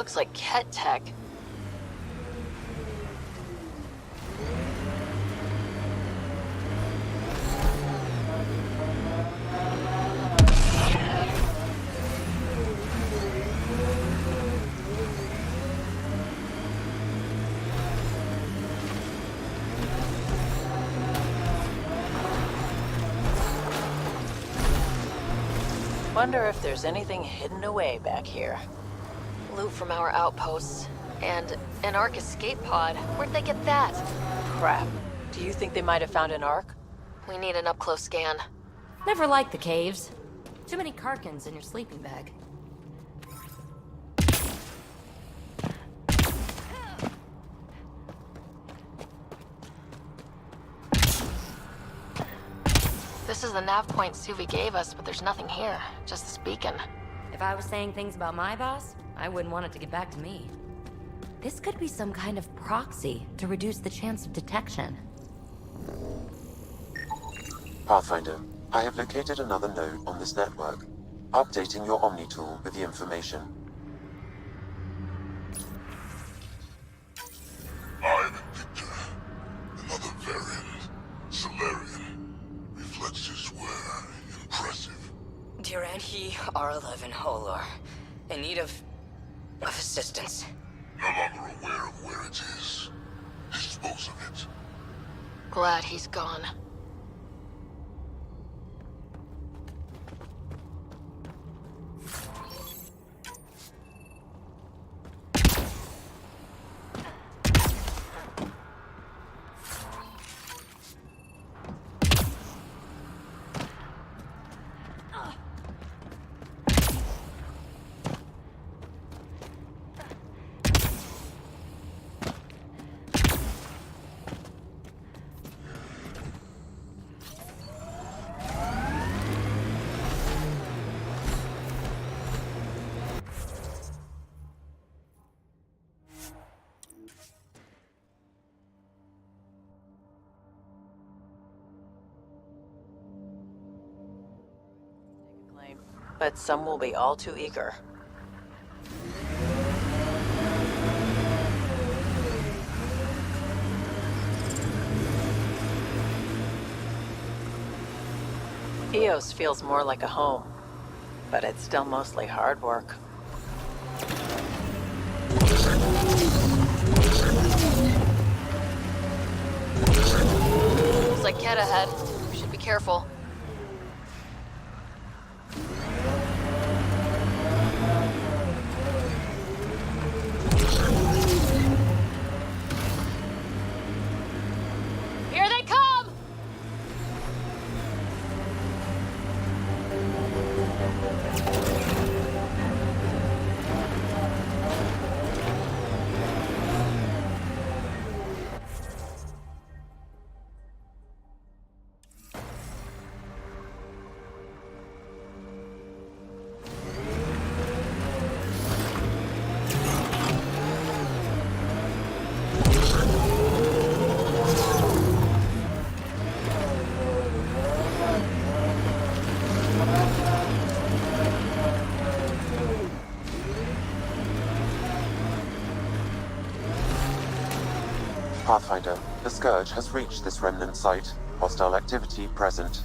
looks like Ket tech. Wonder if there's anything hidden away back here. Loot from our outposts. And an Ark escape pod. Where'd they get that? Crap. Do you think they might have found an Ark? We need an up-close scan. Never liked the caves. Too many Karkins in your sleeping bag. This is the nav point Suvi gave us, but there's nothing here. Just this beacon. If I was saying things about my boss, I wouldn't want it to get back to me. This could be some kind of proxy to reduce the chance of detection. Pathfinder, I have located another node on this network. Updating your Omni tool with the information. I'm Victor. Another variant, Solarian. Reflexes were impressive. Dear and he are alive in Holor. In need of assistance. No longer aware of where it is. Dispose of it. Glad he's gone. But some will be all too eager. Eos feels more like a home, but it's still mostly hard work. Looks like Ket ahead. We should be careful. Here they come! Pathfinder, the Scourge has reached this remnant site. Hostile activity present.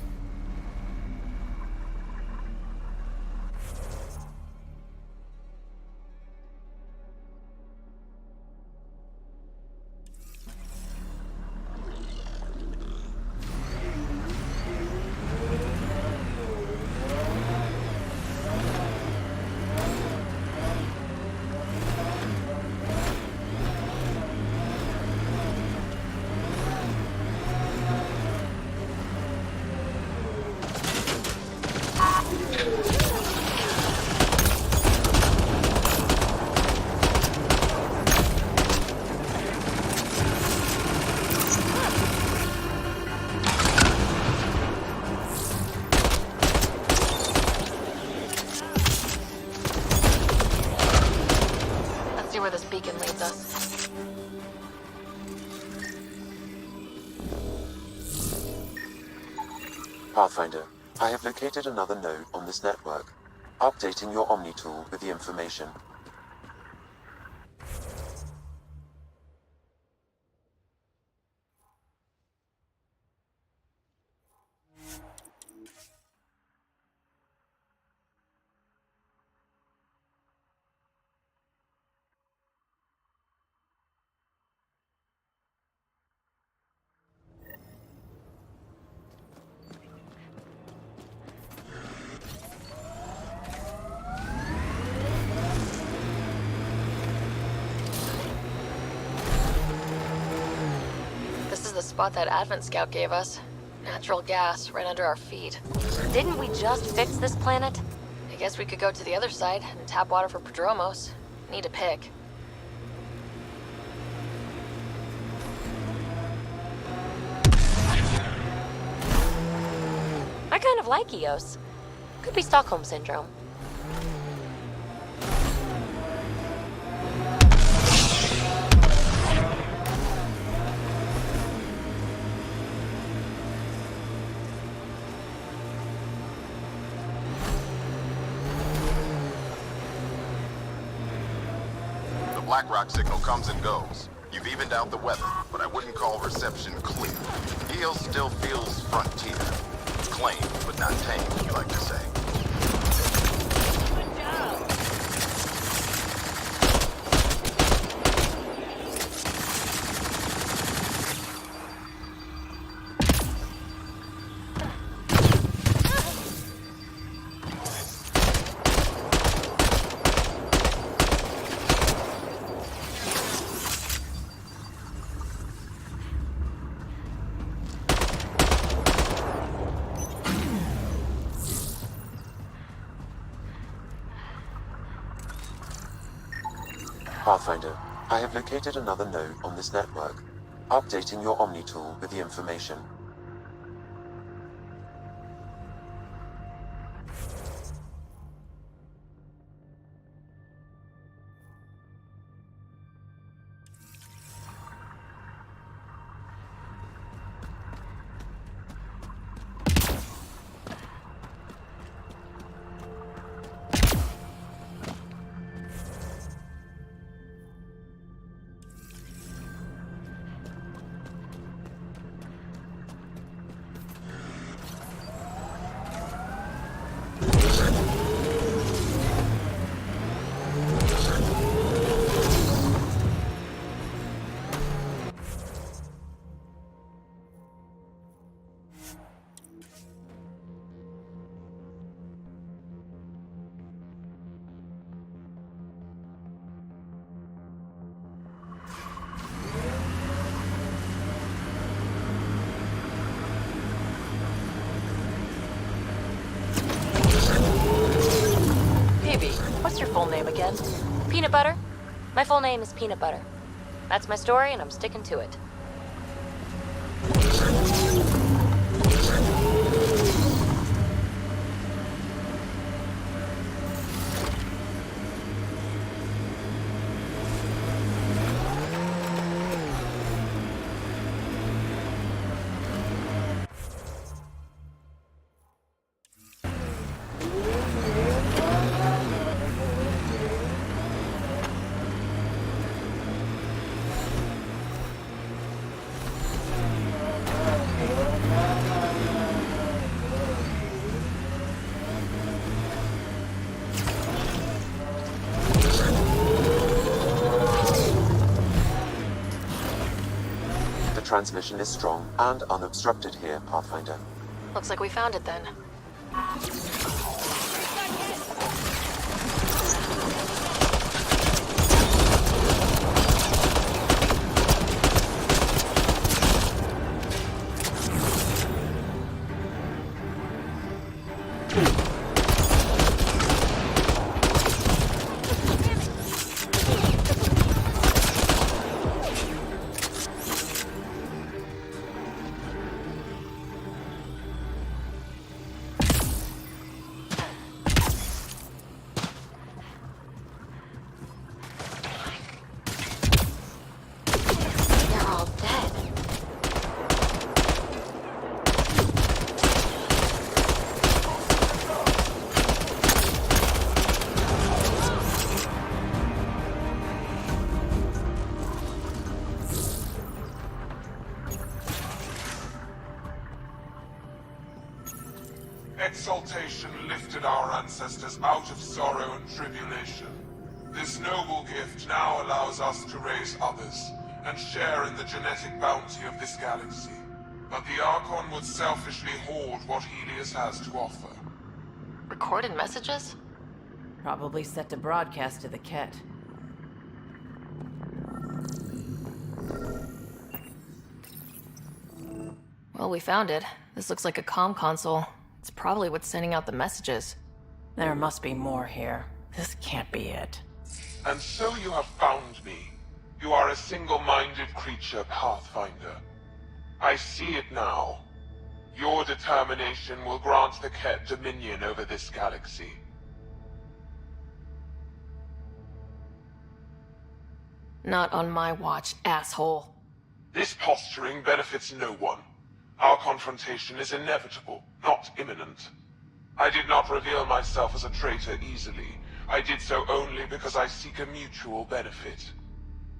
Let's see where this beacon leads us. Pathfinder, I have located another node on this network. Updating your Omni tool with the information. the spot that Advent Scout gave us. Natural gas right under our feet. Didn't we just fix this planet? I guess we could go to the other side and tap water for Prodromos. Need a pick. I kind of like Eos. Could be Stockholm Syndrome. The BlackRock signal comes and goes. You've evened out the weather, but I wouldn't call reception clear. Eos still feels frontier. Claimed, but not tamed, you like to say. Pathfinder, I have located another node on this network. Updating your Omni tool with the information. What's your full name again? Peanut Butter? My full name is Peanut Butter. That's my story, and I'm sticking to it. Transmission is strong and unobstructed here, Pathfinder. Looks like we found it then. Exaltation lifted our ancestors out of sorrow and tribulation. This noble gift now allows us to raise others and share in the genetic bounty of this galaxy. But the Archon would selfishly hoard what Helios has to offer. Recorded messages? Probably set to broadcast to the Ket. Well, we found it. This looks like a comm console. It's probably what's sending out the messages. There must be more here. This can't be it. And so you have found me. You are a single-minded creature, Pathfinder. I see it now. Your determination will grant the Ket dominion over this galaxy. Not on my watch, asshole. This posturing benefits no one. Our confrontation is inevitable, not imminent. I did not reveal myself as a traitor easily. I did so only because I seek a mutual benefit.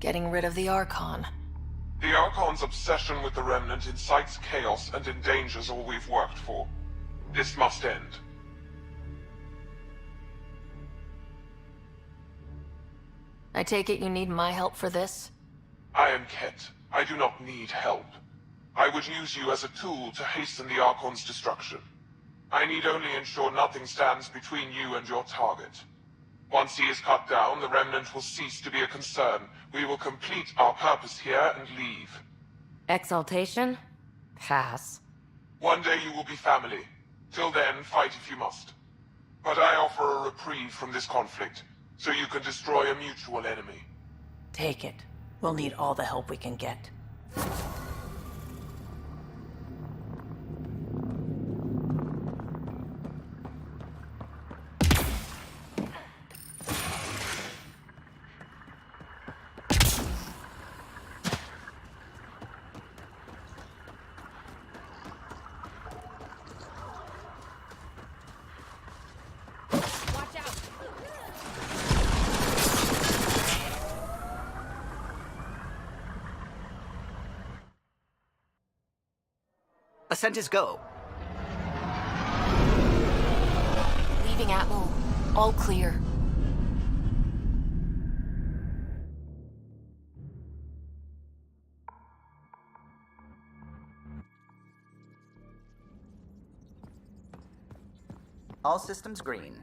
Getting rid of the Archon. The Archon's obsession with the Remnant incites chaos and endangers all we've worked for. This must end. I take it you need my help for this? I am Ket. I do not need help. I would use you as a tool to hasten the Archon's destruction. I need only ensure nothing stands between you and your target. Once he is cut down, the Remnant will cease to be a concern. We will complete our purpose here and leave. Exaltation? Pass. One day you will be family. Till then, fight if you must. But I offer a reprieve from this conflict, so you can destroy a mutual enemy. Take it. We'll need all the help we can get. Ascent is go. Leaving Atmo. All clear. All systems green.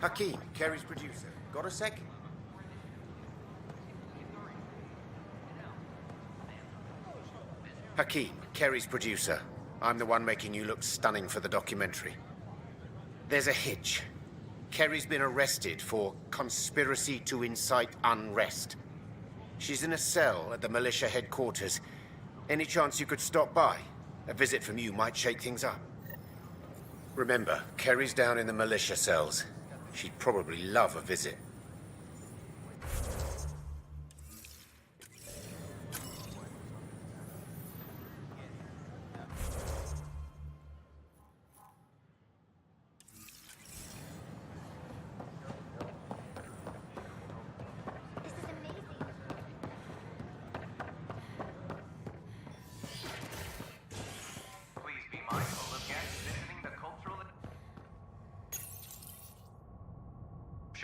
Hakeem, Kerry's producer. Got a sec? Hakeem, Kerry's producer. I'm the one making you look stunning for the documentary. There's a hitch. Kerry's been arrested for conspiracy to incite unrest. She's in a cell at the militia headquarters. Any chance you could stop by? A visit from you might shake things up. Remember, Kerry's down in the militia cells. She'd probably love a visit.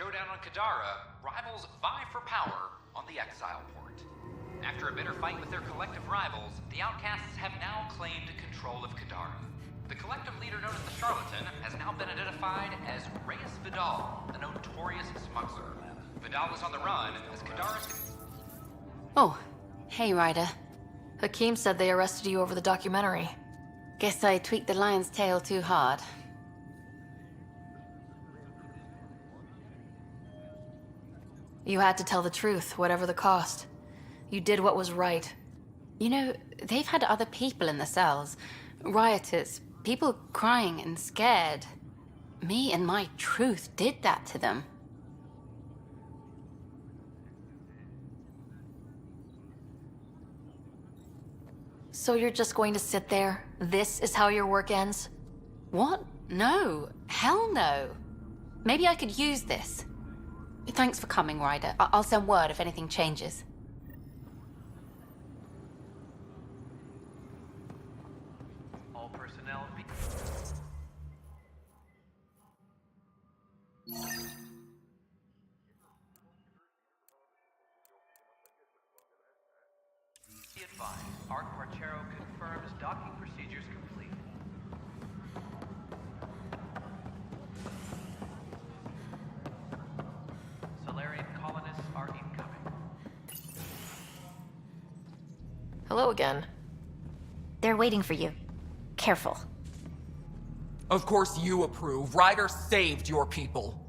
showdown on Kadara, rivals vie for power on the Exile Port. After a bitter fight with their collective rivals, the Outcasts have now claimed control of Kadara. The collective leader known as the Charlatan has now been identified as Reyes Vidal, the notorious smuggler. Vidal is on the run as Kadara's... Oh, hey, Ryder. Hakim said they arrested you over the documentary. Guess I tweaked the lion's tail too hard. You had to tell the truth, whatever the cost. You did what was right. You know, they've had other people in the cells. Rioters, people crying and scared. Me and my truth did that to them. So you're just going to sit there? This is how your work ends? What? No. Hell no. Maybe I could use this. Thanks for coming, Ryder. I'll send word if anything changes. All personnel... Be advised, Arc Marchero confirms docking procedures complete. Solarian colonists are incoming. Hello again. They're waiting for you. Careful. Of course you approve. Ryder saved your people.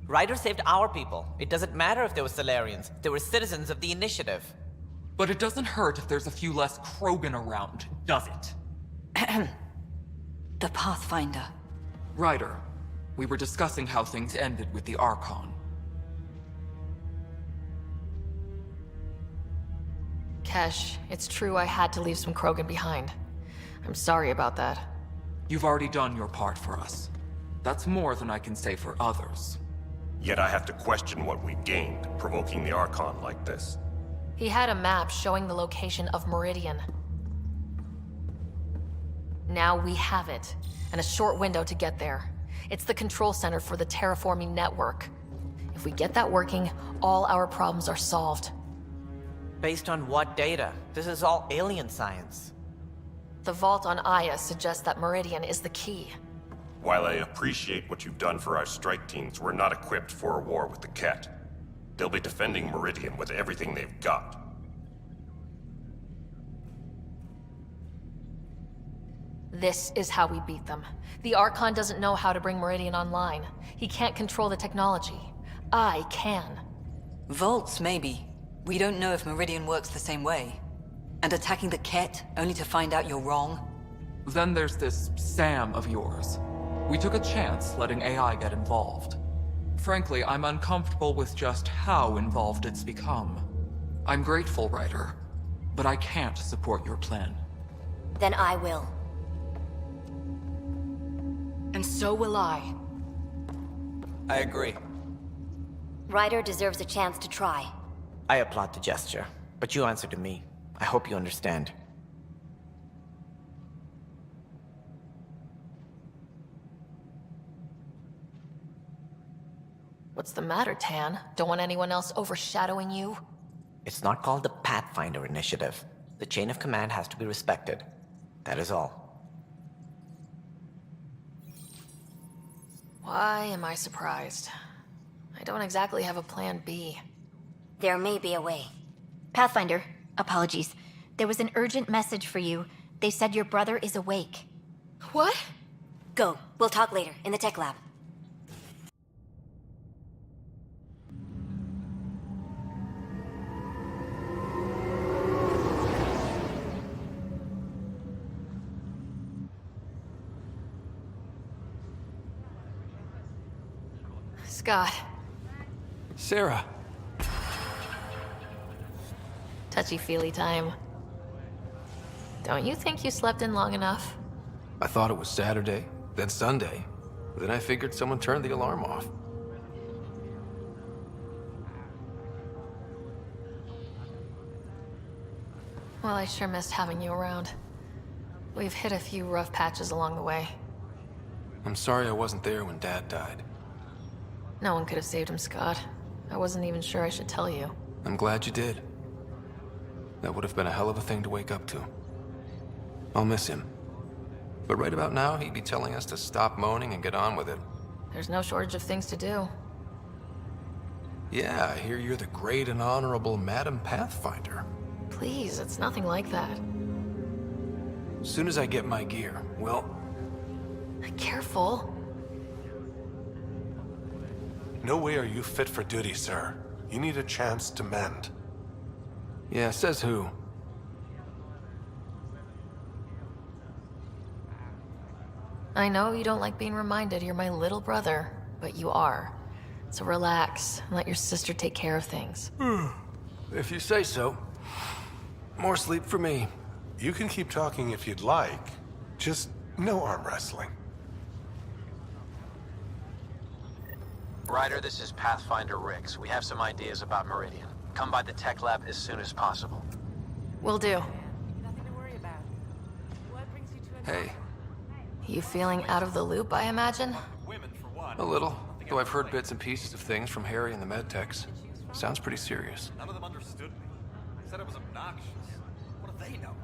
Ryder saved our people. It doesn't matter if they were Solarians. They were citizens of the Initiative. But it doesn't hurt if there's a few less Krogan around, does it? The Pathfinder. Ryder, we were discussing how things ended with the Archon. Kesh, it's true I had to leave some Krogan behind. I'm sorry about that. You've already done your part for us. That's more than I can say for others. Yet I have to question what we gained, provoking the Archon like this. He had a map showing the location of Meridian. Now we have it, and a short window to get there. It's the control center for the terraforming network. If we get that working, all our problems are solved. Based on what data? This is all alien science. The vault on Aya suggests that Meridian is the key. While I appreciate what you've done for our strike teams, we're not equipped for a war with the Ket. They'll be defending Meridian with everything they've got. This is how we beat them. The Archon doesn't know how to bring Meridian online. He can't control the technology. I can. Vaults, maybe. We don't know if Meridian works the same way. And attacking the Ket, only to find out you're wrong? Then there's this Sam of yours. We took a chance letting AI get involved. Frankly, I'm uncomfortable with just how involved it's become. I'm grateful, Ryder, but I can't support your plan. Then I will. And so will I. I agree. Ryder deserves a chance to try. I applaud the gesture, but you answer to me. I hope you understand. What's the matter, Tan? Don't want anyone else overshadowing you? It's not called the Pathfinder Initiative. The chain of command has to be respected. That is all. Why am I surprised? I don't exactly have a plan B. There may be a way. Pathfinder, apologies. There was an urgent message for you. They said your brother is awake. What? Go. We'll talk later, in the tech lab. Scott. Sarah. Touchy-feely time. Don't you think you slept in long enough? I thought it was Saturday, then Sunday. Then I figured someone turned the alarm off. Well, I sure missed having you around. We've hit a few rough patches along the way. I'm sorry I wasn't there when Dad died. No one could have saved him, Scott. I wasn't even sure I should tell you. I'm glad you did. That would have been a hell of a thing to wake up to. I'll miss him. But right about now, he'd be telling us to stop moaning and get on with it. There's no shortage of things to do. Yeah, I hear you're the great and honorable Madam Pathfinder. Please, it's nothing like that. As soon as I get my gear, well... Careful. No way are you fit for duty, sir. You need a chance to mend. Yeah, says who? I know you don't like being reminded you're my little brother, but you are. So relax and let your sister take care of things. If you say so. More sleep for me. You can keep talking if you'd like. Just no arm wrestling. Ryder, this is Pathfinder Rix. We have some ideas about Meridian. Come by the tech lab as soon as possible. Will do. Hey. You feeling out of the loop, I imagine? A little. Though I've heard bits and pieces of things from Harry and the medtechs. Sounds pretty serious. None of them understood me. They said I was obnoxious. What do they know?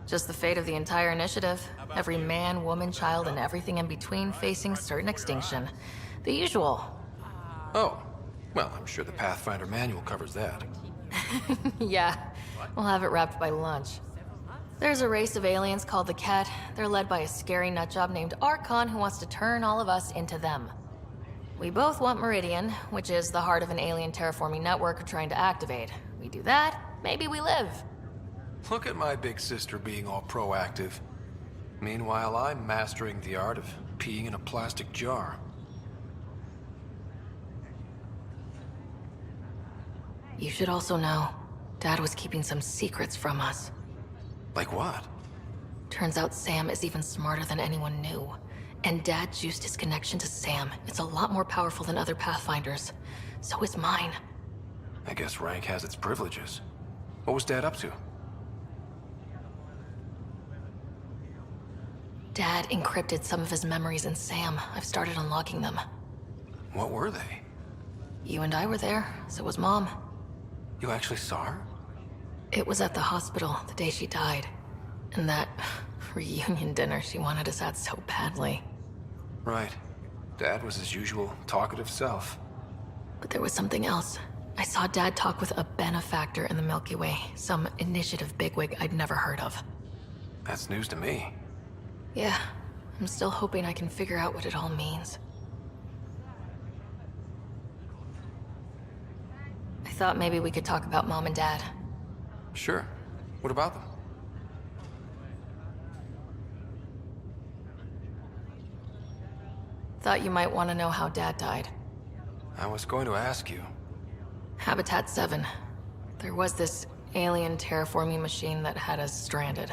Just the fate of the entire initiative. Every man, woman, child, and everything in between facing certain extinction. The usual. Oh. Well, I'm sure the Pathfinder manual covers that. Yeah, we'll have it wrapped by lunch. There's a race of aliens called the Ket. They're led by a scary nutjob named Archon who wants to turn all of us into them. We both want Meridian, which is the heart of an alien terraforming network we're trying to activate. We do that, maybe we live. Look at my big sister being all proactive. Meanwhile, I'm mastering the art of peeing in a plastic jar. You should also know, Dad was keeping some secrets from us. Like what? Turns out Sam is even smarter than anyone knew. And Dad juiced his connection to Sam. It's a lot more powerful than other Pathfinders. So is mine. I guess rank has its privileges. What was Dad up to? Dad encrypted some of his memories in Sam. I've started unlocking them. What were they? You and I were there, so was Mom. You actually saw her? It was at the hospital the day she died. And that reunion dinner she wanted us at so badly. Right. Dad was his usual talkative self. But there was something else. I saw Dad talk with a benefactor in the Milky Way, some initiative bigwig I'd never heard of. That's news to me. Yeah, I'm still hoping I can figure out what it all means. I thought maybe we could talk about Mom and Dad. Sure. What about them? Thought you might want to know how Dad died. I was going to ask you. Habitat 7. There was this alien terraforming machine that had us stranded.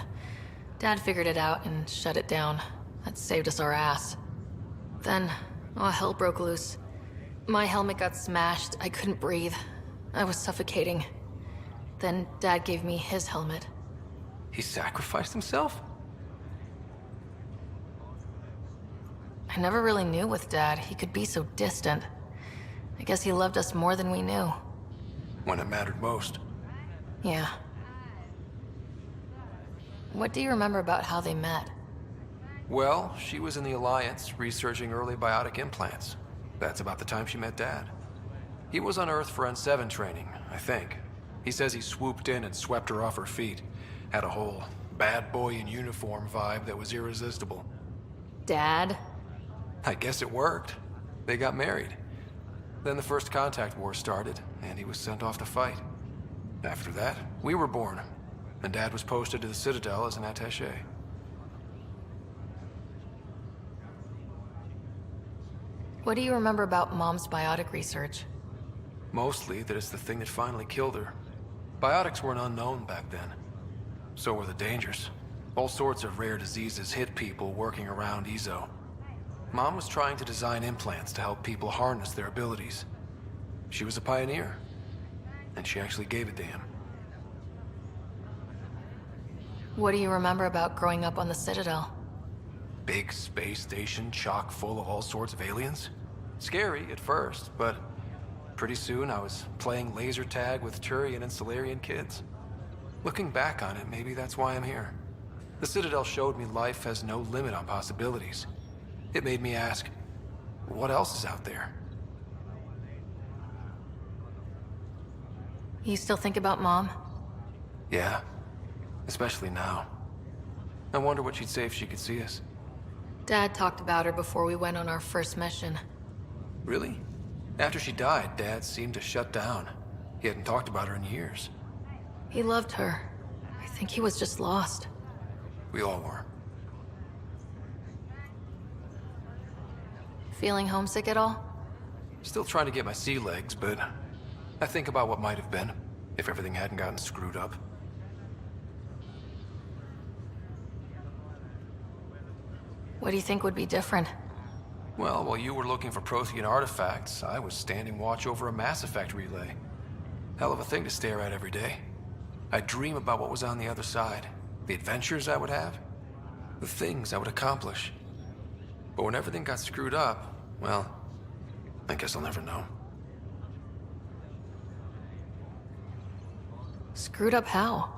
Dad figured it out and shut it down. That saved us our ass. Then, hell broke loose. My helmet got smashed. I couldn't breathe. I was suffocating. Then Dad gave me his helmet. He sacrificed himself? I never really knew with Dad. He could be so distant. I guess he loved us more than we knew. When it mattered most. Yeah. What do you remember about how they met? Well, she was in the Alliance, researching early biotic implants. That's about the time she met Dad. He was on Earth for N7 training, I think. He says he swooped in and swept her off her feet. Had a whole bad boy in uniform vibe that was irresistible. Dad? I guess it worked. They got married. Then the First Contact War started, and he was sent off to fight. After that, we were born, and Dad was posted to the Citadel as an attaché. What do you remember about Mom's biotic research? Mostly that it's the thing that finally killed her. Biotics weren't unknown back then. So were the dangers. All sorts of rare diseases hit people working around Ezo. Mom was trying to design implants to help people harness their abilities. She was a pioneer, and she actually gave it to him. What do you remember about growing up on the Citadel? Big space station chock full of all sorts of aliens? Scary at first, but pretty soon I was playing laser tag with Turian and Solarian kids. Looking back on it, maybe that's why I'm here. The Citadel showed me life has no limit on possibilities. It made me ask, what else is out there? You still think about Mom? Yeah, especially now. I wonder what she'd say if she could see us. Dad talked about her before we went on our first mission. Really? After she died, Dad seemed to shut down. He hadn't talked about her in years. He loved her. I think he was just lost. We all were. Feeling homesick at all? Still trying to get my sea legs, but I think about what might have been if everything hadn't gotten screwed up. What do you think would be different? Well, while you were looking for Prothean artifacts, I was standing watch over a Mass Effect relay. Hell of a thing to stare at every day. I dream about what was on the other side, the adventures I would have, the things I would accomplish. But when everything got screwed up, well, I guess I'll never know. Screwed up how?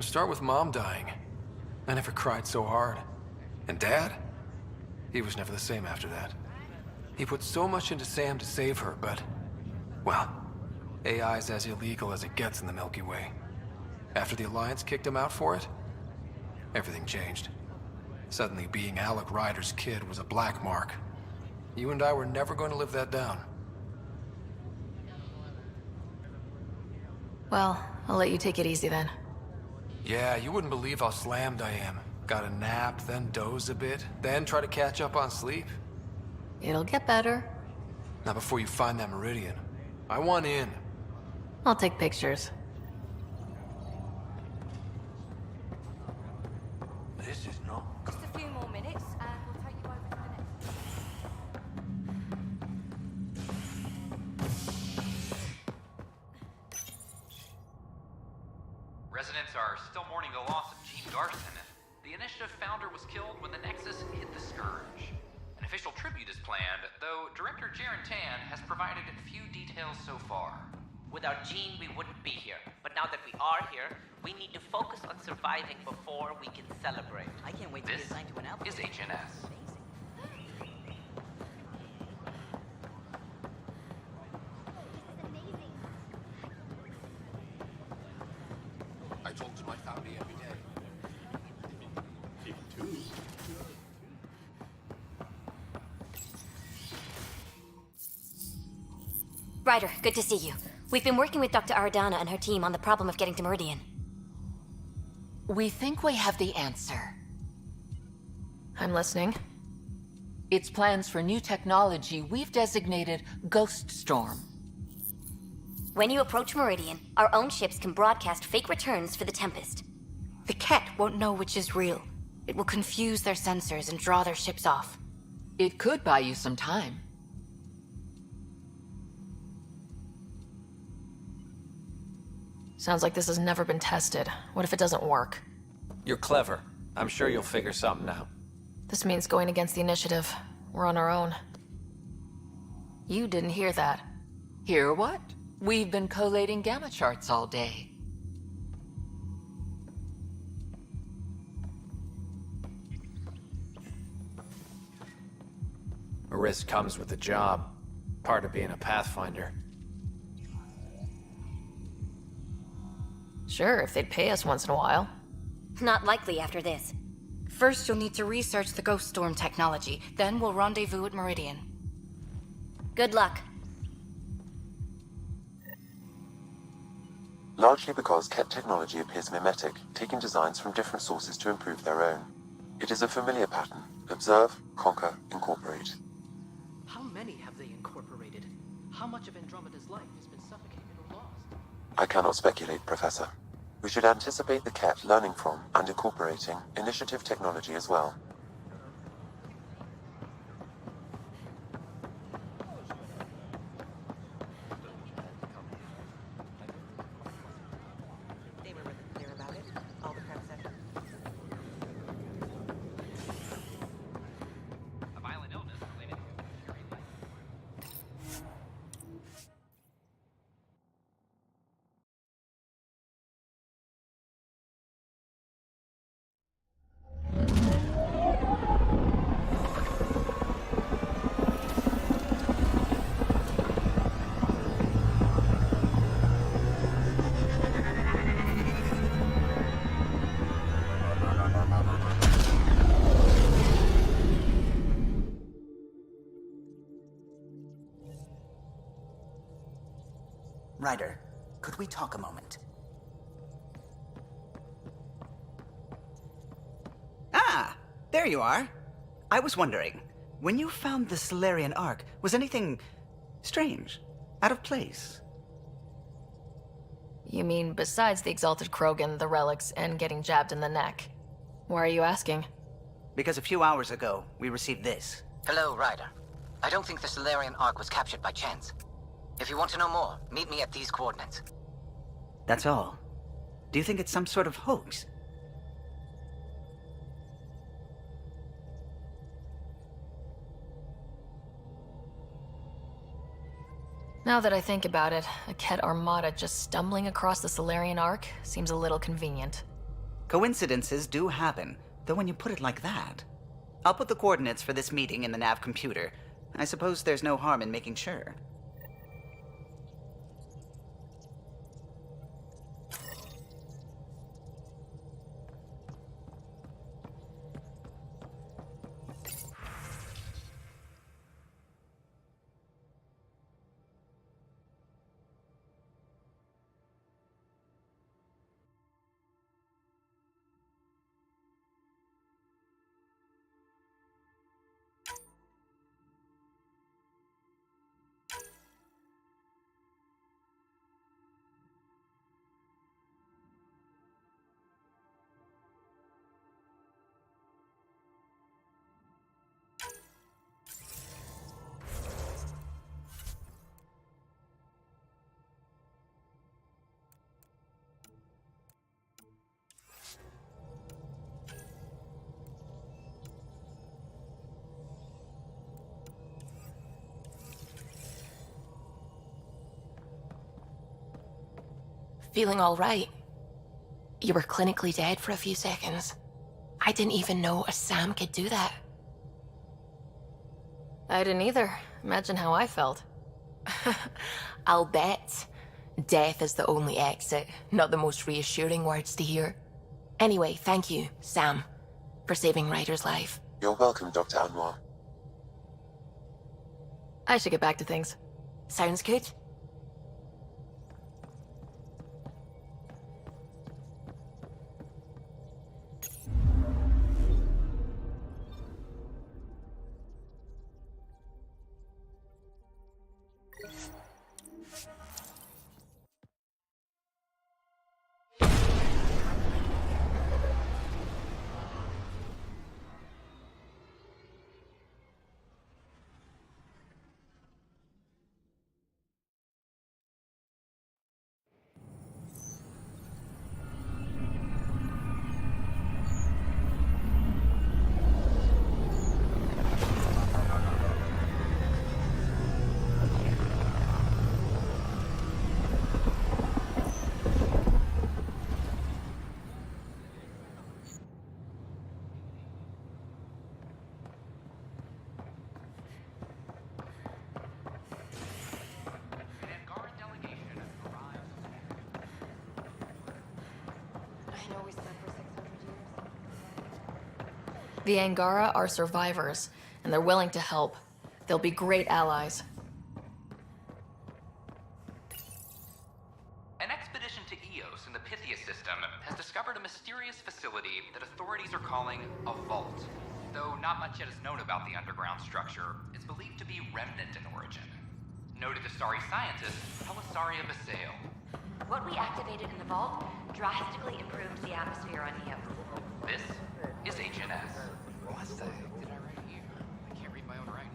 Start with Mom dying. I never cried so hard. And Dad? He was never the same after that. He put so much into Sam to save her, but... well, AI's as illegal as it gets in the Milky Way. After the Alliance kicked him out for it, everything changed. Suddenly, being Alec Ryder's kid was a black mark. You and I were never going to live that down. Well, I'll let you take it easy then. Yeah, you wouldn't believe how slammed I am. Gotta nap, then doze a bit, then try to catch up on sleep. It'll get better. Not before you find that Meridian. I want in. I'll take pictures. This is not... Just a few more minutes, and we'll take you over to the next. Residents are still mourning the loss of Jean Garson. The Initiative founder was killed when the Nexus hit the Scourge. An official tribute is planned, though Director Jaren Tan has provided few details so far. Without Jean, we wouldn't be here. But now that we are here, we need to focus on surviving before we can celebrate. I can't wait to be assigned to an outfit. This is HNS. I talk to my family every day. Ryder, good to see you. We've been working with Dr. Aradana and her team on the problem of getting to Meridian. We think we have the answer. I'm listening. It's plans for new technology we've designated Ghost Storm. When you approach Meridian, our own ships can broadcast fake returns for the Tempest. The Ket won't know which is real. It will confuse their sensors and draw their ships off. It could buy you some time. Sounds like this has never been tested. What if it doesn't work? You're clever. I'm sure you'll figure something out. This means going against the Initiative. We're on our own. You didn't hear that. Hear what? We've been collating gamma charts all day. A risk comes with the job. Part of being a Pathfinder. Sure, if they'd pay us once in a while. Not likely after this. First, you'll need to research the Ghost Storm technology. Then we'll rendezvous at Meridian. Good luck. Largely because Ket technology appears mimetic, taking designs from different sources to improve their own. It is a familiar pattern. Observe, conquer, incorporate. How many have they incorporated? How much of Andromeda's life has been suffocated or lost? I cannot speculate, Professor. We should anticipate the Ket learning from and incorporating initiative technology as well. Ryder, could we talk a moment? Ah, there you are. I was wondering, when you found the Solarian Ark, was anything strange, out of place? You mean besides the Exalted Krogan, the relics, and getting jabbed in the neck? Why are you asking? Because a few hours ago, we received this. Hello, Ryder. I don't think the Solarian Ark was captured by chance. If you want to know more, meet me at these coordinates. That's all. Do you think it's some sort of hoax? Now that I think about it, a Kett armada just stumbling across the Solarian Ark seems a little convenient. Coincidences do happen, though when you put it like that. I'll put the coordinates for this meeting in the nav computer. I suppose there's no harm in making sure. Feeling all right? You were clinically dead for a few seconds. I didn't even know a Sam could do that. I didn't either. Imagine how I felt. I'll bet. Death is the only exit, not the most reassuring words to hear. Anyway, thank you, Sam, for saving Ryder's life. You're welcome, Dr. Anwar. I should get back to things. Sounds good. The Angara are survivors, and they're willing to help. They'll be great allies. An expedition to Eos in the Pythia system has discovered a mysterious facility that authorities are calling a vault. Though not much yet is known about the underground structure, it's believed to be remnant in origin. Noted Astari scientist Pelisaria Basale. What we activated in the vault drastically improved the atmosphere on Eos. This is HNS. What the heck did I write here? I can't read my own writing.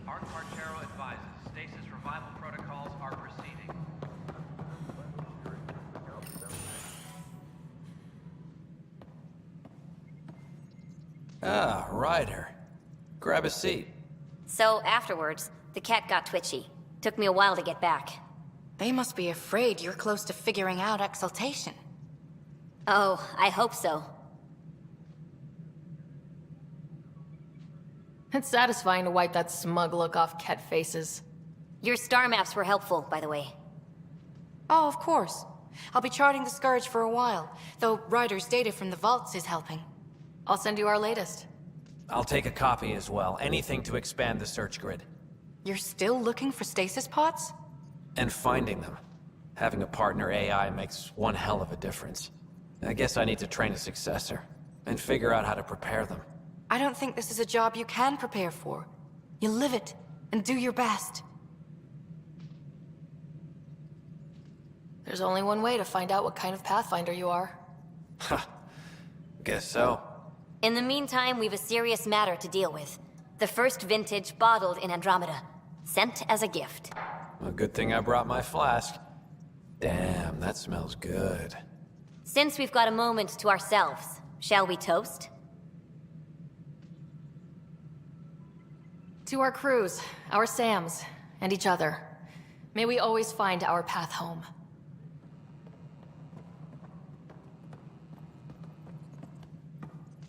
Ark Martero advises stasis revival protocols are proceeding. Ah, Ryder. Grab a seat. So afterwards, the cat got twitchy. Took me a while to get back. They must be afraid you're close to figuring out exaltation. Oh, I hope so. It's satisfying to wipe that smug look off Kett faces. Your star maps were helpful, by the way. Oh, of course. I'll be charting the Scourge for a while, though Ryder's data from the vaults is helping. I'll send you our latest. I'll take a copy as well. Anything to expand the search grid. You're still looking for stasis pods? And finding them. Having a partner AI makes one hell of a difference. I guess I need to train a successor, and figure out how to prepare them. I don't think this is a job you can prepare for. You live it, and do your best. There's only one way to find out what kind of Pathfinder you are. Guess so. In the meantime, we've a serious matter to deal with. The first vintage bottled in Andromeda. Sent as a gift. A good thing I brought my flask. Damn, that smells good. Since we've got a moment to ourselves, shall we toast? To our crews, our Sams, and each other. May we always find our path home.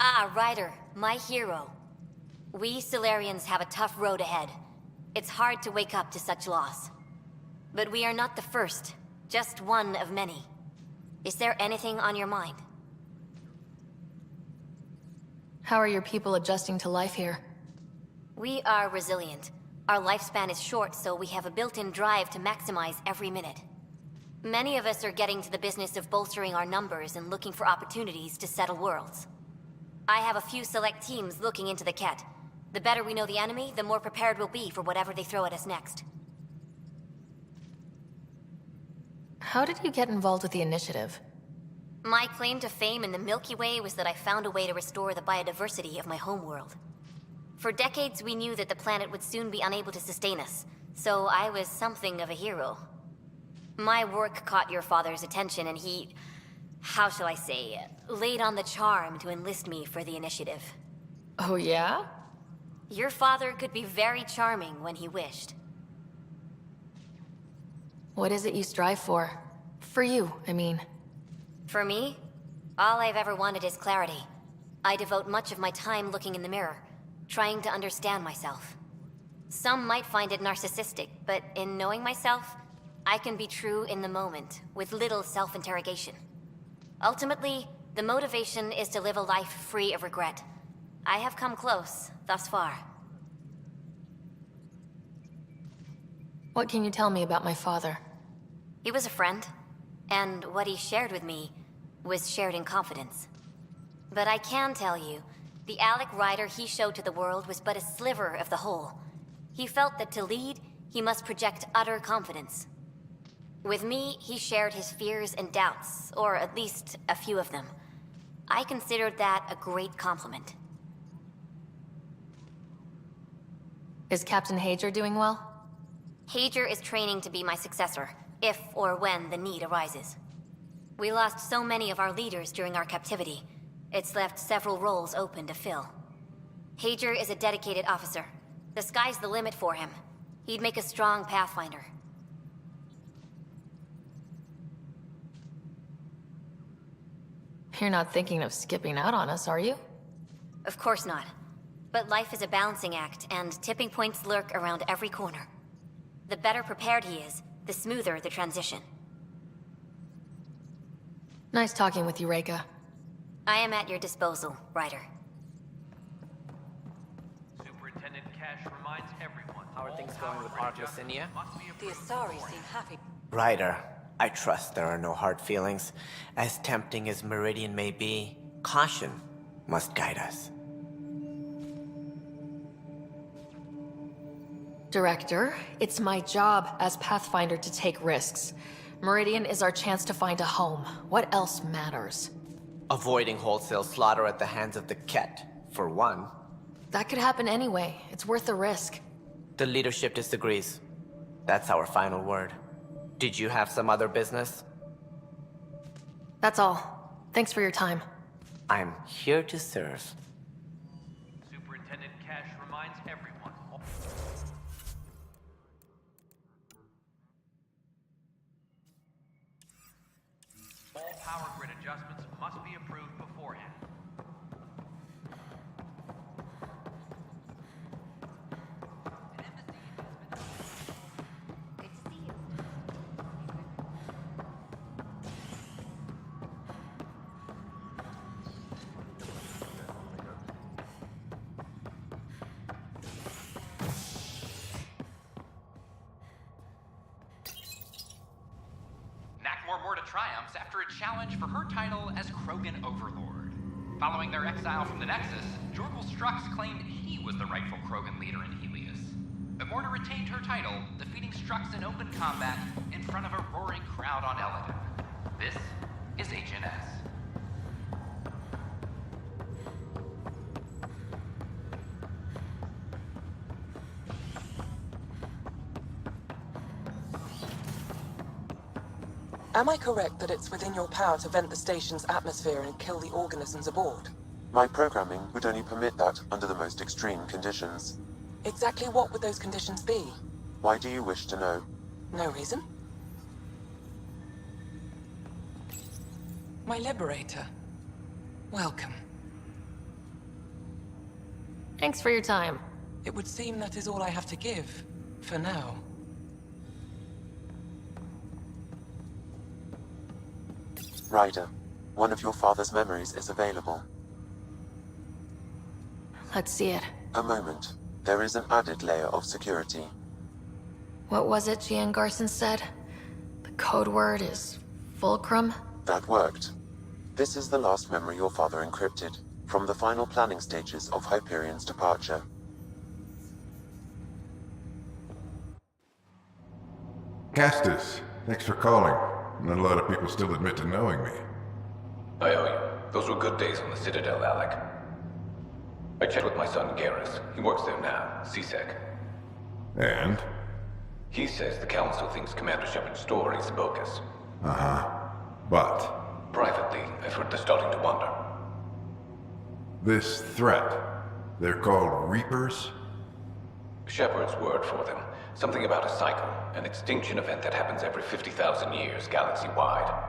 Ah, Ryder, my hero. We Solarians have a tough road ahead. It's hard to wake up to such loss. But we are not the first, just one of many. Is there anything on your mind? How are your people adjusting to life here? We are resilient. Our lifespan is short, so we have a built-in drive to maximize every minute. Many of us are getting to the business of bolstering our numbers and looking for opportunities to settle worlds. I have a few select teams looking into the Ket. The better we know the enemy, the more prepared we'll be for whatever they throw at us next. How did you get involved with the initiative? My claim to fame in the Milky Way was that I found a way to restore the biodiversity of my homeworld. For decades, we knew that the planet would soon be unable to sustain us, so I was something of a hero. My work caught your father's attention, and he, how shall I say, laid on the charm to enlist me for the initiative. Oh yeah? Your father could be very charming when he wished. What is it you strive for? For you, I mean. For me, all I've ever wanted is clarity. I devote much of my time looking in the mirror, trying to understand myself. Some might find it narcissistic, but in knowing myself, I can be true in the moment, with little self-interrogation. Ultimately, the motivation is to live a life free of regret. I have come close, thus far. What can you tell me about my father? He was a friend, and what he shared with me was shared in confidence. But I can tell you, the Alec Ryder he showed to the world was but a sliver of the whole. He felt that to lead, he must project utter confidence. With me, he shared his fears and doubts, or at least a few of them. I considered that a great compliment. Is Captain Hager doing well? Hager is training to be my successor, if or when the need arises. We lost so many of our leaders during our captivity. It's left several roles open to fill. Hager is a dedicated officer. The sky's the limit for him. He'd make a strong Pathfinder. You're not thinking of skipping out on us, are you? Of course not. But life is a balancing act, and tipping points lurk around every corner. The better prepared he is, the smoother the transition. Nice talking with you, Reika. I am at your disposal, Ryder. Superintendent Cash reminds everyone. How are things going with Arclosinia? The Asari seem happy. Ryder, I trust there are no hard feelings. As tempting as Meridian may be, caution must guide us. Director, it's my job as Pathfinder to take risks. Meridian is our chance to find a home. What else matters? Avoiding wholesale slaughter at the hands of the Ket, for one. That could happen anyway. It's worth the risk. The leadership disagrees. That's our final word. Did you have some other business? That's all. Thanks for your time. I'm here to serve. Superintendent Cash reminds everyone. All power grid adjustments must be approved beforehand. triumphs after a challenge for her title as Krogan Overlord. Following their exile from the Nexus, Jorgul Strux claimed he was the rightful Krogan leader in Helios. Immorta retained her title, defeating Strux in open combat in front of a roaring crowd on Eladon. This is HNS. Am I correct that it's within your power to vent the station's atmosphere and kill the organisms aboard? My programming would only permit that under the most extreme conditions. Exactly what would those conditions be? Why do you wish to know? No reason. My liberator. Welcome. Thanks for your time. It would seem that is all I have to give, for now. Ryder, one of your father's memories is available. Let's see it. A moment. There is an added layer of security. What was it Gian Garson said? The code word is Fulcrum? That worked. This is the last memory your father encrypted, from the final planning stages of Hyperion's departure. Castus, thanks for calling. Not a lot of people still admit to knowing me. I owe you. Those were good days on the Citadel, Alec. I checked with my son Garrus. He works there now, CSEC. And? He says the Council thinks Commander Shepard's story is bogus. Uh-huh. But? Privately, I've heard they're starting to wonder. This threat, they're called Reapers? Shepard's word for them. Something about a cycle, an extinction event that happens every 50,000 years, galaxy-wide.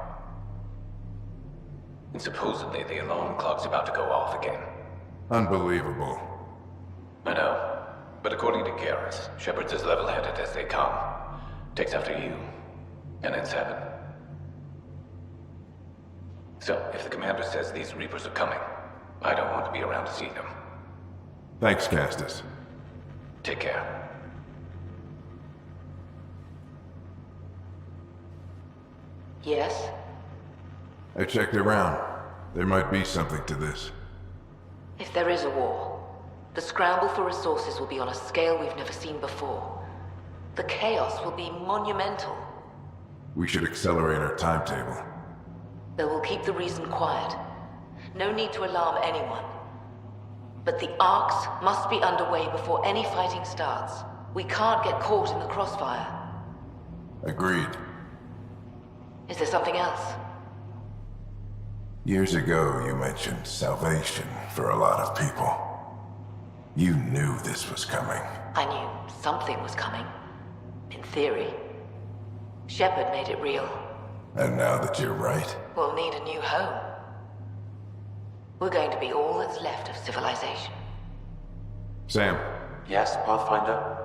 And supposedly the alarm clock's about to go off again. Unbelievable. I know. But according to Garrus, Shepard's as level-headed as they come. Takes after you. And ends heaven. So, if the commander says these Reapers are coming, I don't want to be around to see them. Thanks, Castus. Take care. Yes? I checked around. There might be something to this. If there is a war, the scramble for resources will be on a scale we've never seen before. The chaos will be monumental. We should accelerate our timetable. They will keep the reason quiet. No need to alarm anyone. But the arcs must be underway before any fighting starts. We can't get caught in the crossfire. Agreed. Is there something else? Years ago, you mentioned salvation for a lot of people. You knew this was coming. I knew something was coming. In theory. Shepard made it real. And now that you're right, We'll need a new home. We're going to be all that's left of civilization. Sam, Yes, Pathfinder?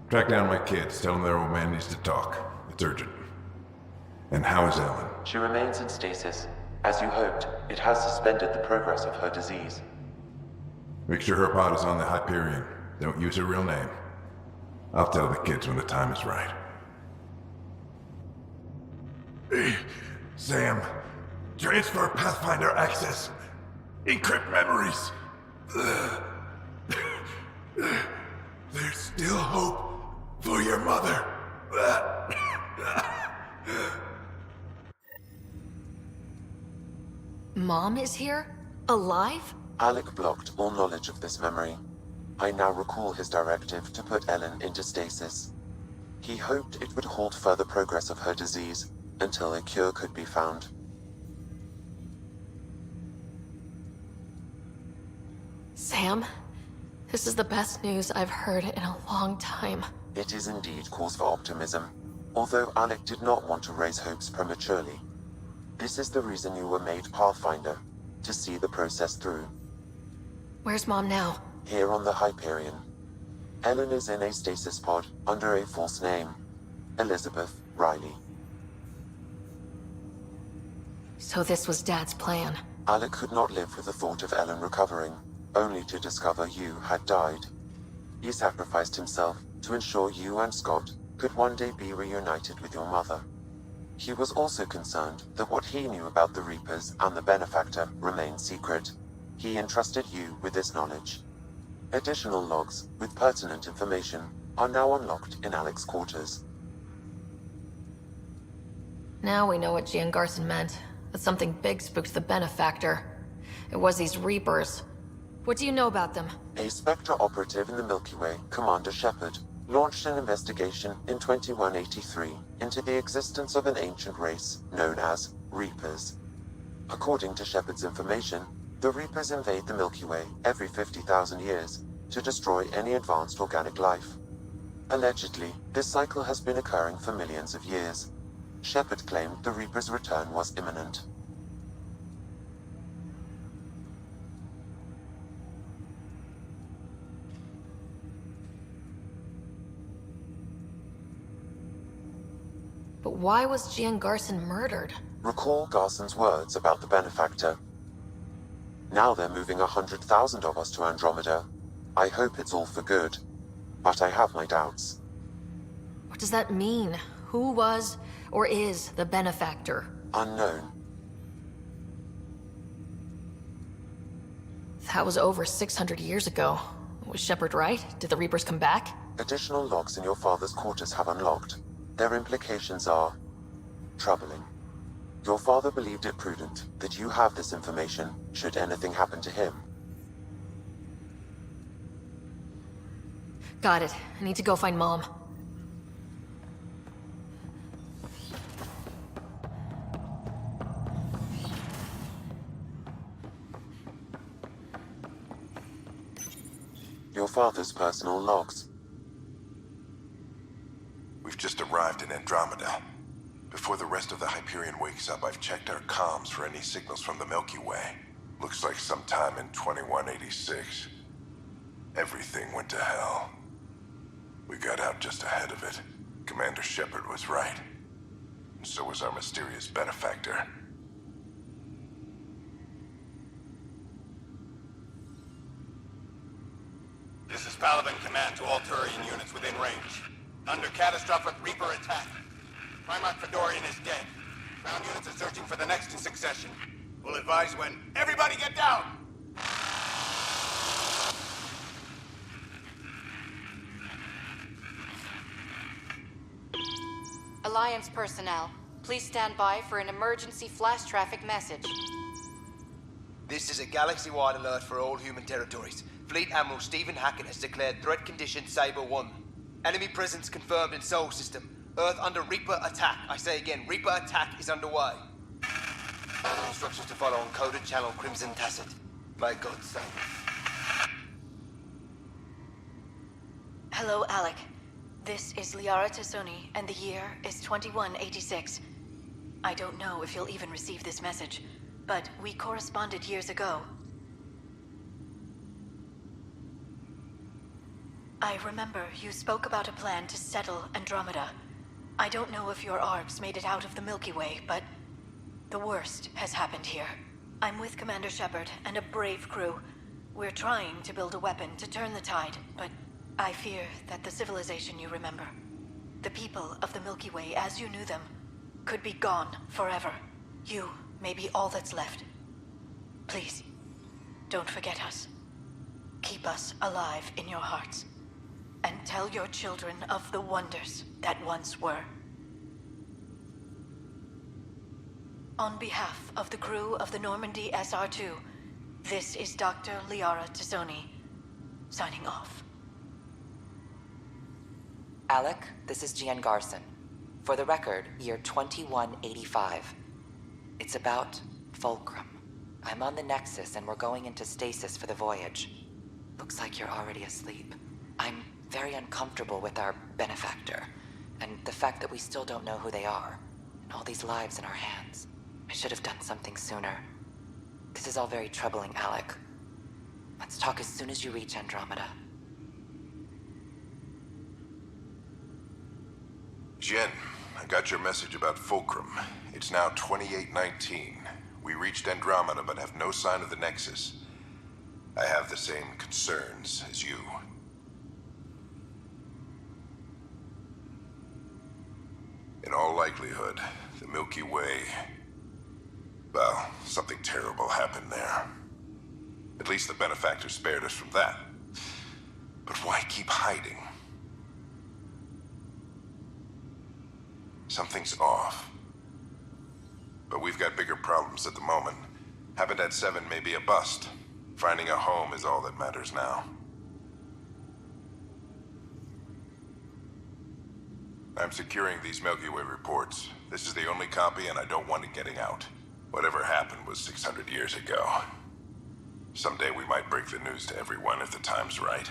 track down my kids. Tell them their old man needs to talk. It's urgent. And how is Ellen? She remains in stasis. As you hoped, it has suspended the progress of her disease. Make sure her pod is on the Hyperion. Don't use her real name. I'll tell the kids when the time is right. Sam, transfer Pathfinder access. Encrypt memories. There's still hope for your mother. Mom is here? Alive? Alec blocked all knowledge of this memory. I now recall his directive to put Ellen into stasis. He hoped it would halt further progress of her disease until a cure could be found. Sam, this is the best news I've heard in a long time. It is indeed cause for optimism, although Alec did not want to raise hopes prematurely. This is the reason you were made Pathfinder, to see the process through. Where's Mom now? Here on the Hyperion. Ellen is in a stasis pod under a false name. Elizabeth Riley. So this was Dad's plan. Alec could not live with the thought of Ellen recovering, only to discover you had died. He sacrificed himself to ensure you and Scott could one day be reunited with your mother. He was also concerned that what he knew about the Reapers and the Benefactor remained secret. He entrusted you with this knowledge. Additional logs with pertinent information are now unlocked in Alec's quarters. Now we know what Gian Garson meant. That something big spooked the Benefactor. It was these Reapers. What do you know about them? A Spectre operative in the Milky Way, Commander Shepard, launched an investigation in 2183 into the existence of an ancient race known as Reapers. According to Shepard's information, the Reapers invade the Milky Way every 50,000 years to destroy any advanced organic life. Allegedly, this cycle has been occurring for millions of years. Shepard claimed the Reapers' return was imminent. But why was Gian Garson murdered? Recall Garson's words about the Benefactor. Now they're moving 100,000 of us to Andromeda. I hope it's all for good, but I have my doubts. What does that mean? Who was, or is, the Benefactor? Unknown. That was over 600 years ago. Was Shepard right? Did the Reapers come back? Additional logs in your father's quarters have unlocked. Their implications are troubling. Your father believed it prudent that you have this information should anything happen to him. Got it. I need to go find Mom. Your father's personal logs. We've just arrived in Andromeda. Before the rest of the Hyperion wakes up, I've checked our comms for any signals from the Milky Way. Looks like sometime in 2186. Everything went to hell. We got out just ahead of it. Commander Shepard was right. And so was our mysterious Benefactor. This is Paladin Command to all Turian units within range. Under catastrophic Reaper attack. Primarch Fedorian is dead. Ground units are searching for the next in succession. We'll advise when. Everybody get down! Alliance personnel, please stand by for an emergency flash traffic message. This is a galaxy-wide alert for all human territories. Fleet Admiral Stephen Hackett has declared threat condition Saber 1. Enemy presence confirmed in Sol System. Earth under Reaper attack. I say again, Reaper attack is underway. Instructions to follow on coded channel Crimson Tacit. May God save us. Hello, Alec. This is Liara Tassoni, and the year is 2186. I don't know if you'll even receive this message, but we corresponded years ago. I remember you spoke about a plan to settle Andromeda. I don't know if your arcs made it out of the Milky Way, but the worst has happened here. I'm with Commander Shepard and a brave crew. We're trying to build a weapon to turn the tide, but I fear that the civilization you remember, the people of the Milky Way as you knew them, could be gone forever. You may be all that's left. Please, don't forget us. Keep us alive in your hearts. And tell your children of the wonders that once were. On behalf of the crew of the Normandy SR-2, this is Dr. Liara Tassoni, signing off. Alec, this is Gian Garson. For the record, year 2185. It's about Fulcrum. I'm on the Nexus and we're going into stasis for the voyage. Looks like you're already asleep. I'm very uncomfortable with our Benefactor, and the fact that we still don't know who they are, and all these lives in our hands. I should have done something sooner. This is all very troubling, Alec. Let's talk as soon as you reach Andromeda. Jen, I got your message about Fulcrum. It's now 2819. We reached Andromeda but have no sign of the Nexus. I have the same concerns as you. In all likelihood, The Milky Way. Well, something terrible happened there. At least the benefactor spared us from that. But why keep hiding? Something's off. But we've got bigger problems at the moment. Habitat 7 may be a bust. Finding a home is all that matters now. I'm securing these Milky Way reports. This is the only copy, and I don't want it getting out. Whatever happened was 600 years ago. Someday we might break the news to everyone if the time's right.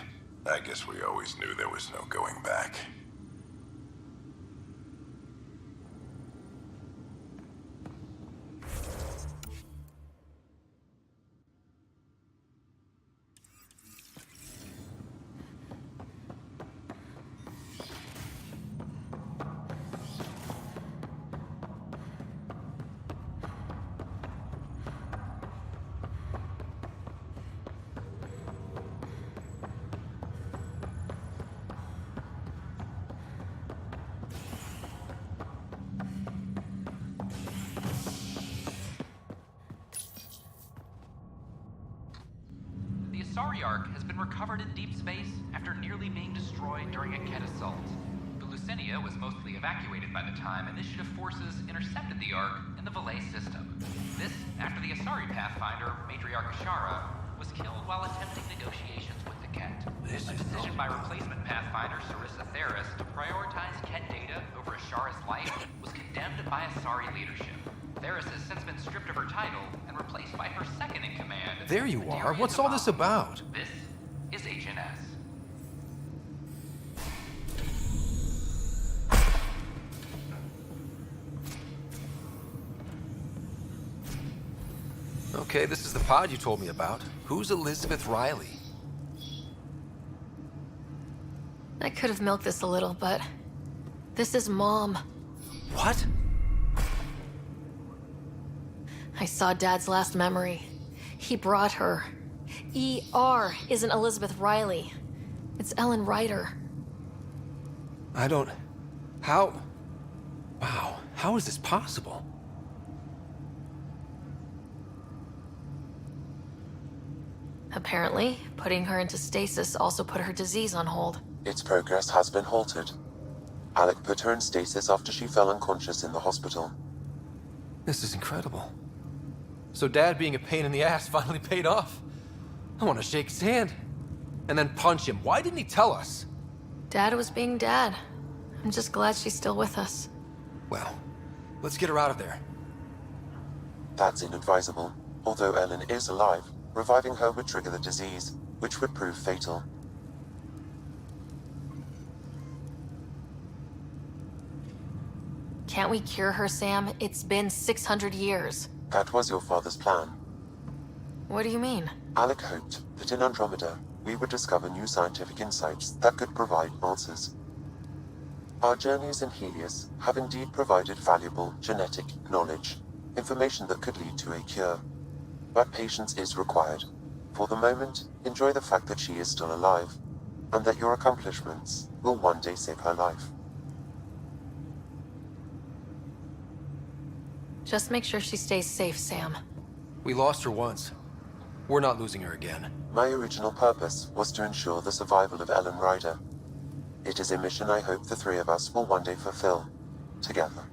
I guess we always knew there was no going back. The Asari Ark has been recovered in deep space after nearly being destroyed during a Ket assault. But Lucinia was mostly evacuated by the time Initiative forces intercepted the Ark in the Valet system. This after the Asari Pathfinder, Matriarch Ashara, was killed while attempting negotiations with the Ket. A decision by replacement Pathfinder Sarissa Theris to prioritize Ket data over Ashara's life was condemned by Asari leadership. Theris has since been stripped of her title and replaced by her second in command. There you are. What's all this about? This is Agent S. Okay, this is the pod you told me about. Who's Elizabeth Riley? I could have milked this a little, but this is Mom. What? I saw Dad's last memory. He brought her. ER isn't Elizabeth Riley. It's Ellen Ryder. I don't... How... Wow, how is this possible? Apparently, putting her into stasis also put her disease on hold. Its progress has been halted. Alec put her in stasis after she fell unconscious in the hospital. This is incredible. So Dad being a pain in the ass finally paid off. I want to shake his hand. And then punch him. Why didn't he tell us? Dad was being Dad. I'm just glad she's still with us. Well, let's get her out of there. That's inadvisable. Although Ellen is alive, reviving her would trigger the disease, which would prove fatal. Can't we cure her, Sam? It's been 600 years. That was your father's plan. What do you mean? Alec hoped that in Andromeda, we would discover new scientific insights that could provide answers. Our journeys in Helios have indeed provided valuable genetic knowledge, information that could lead to a cure. But patience is required. For the moment, enjoy the fact that she is still alive, and that your accomplishments will one day save her life. Just make sure she stays safe, Sam. We lost her once. We're not losing her again. My original purpose was to ensure the survival of Ellen Ryder. It is a mission I hope the three of us will one day fulfill, together.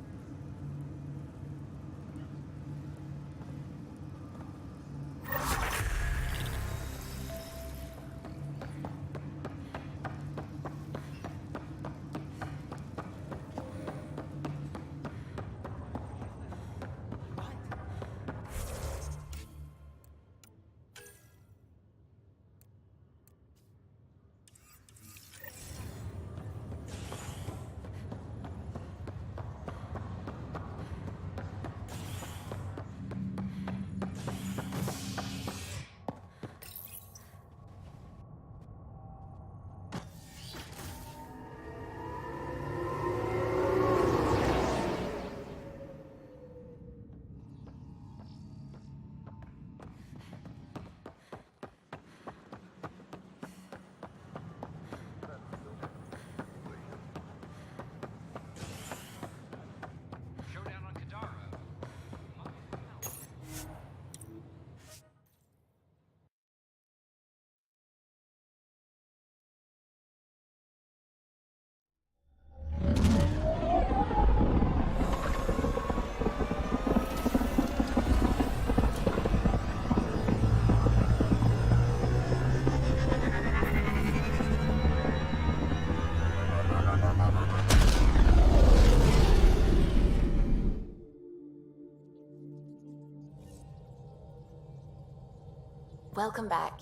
Welcome back.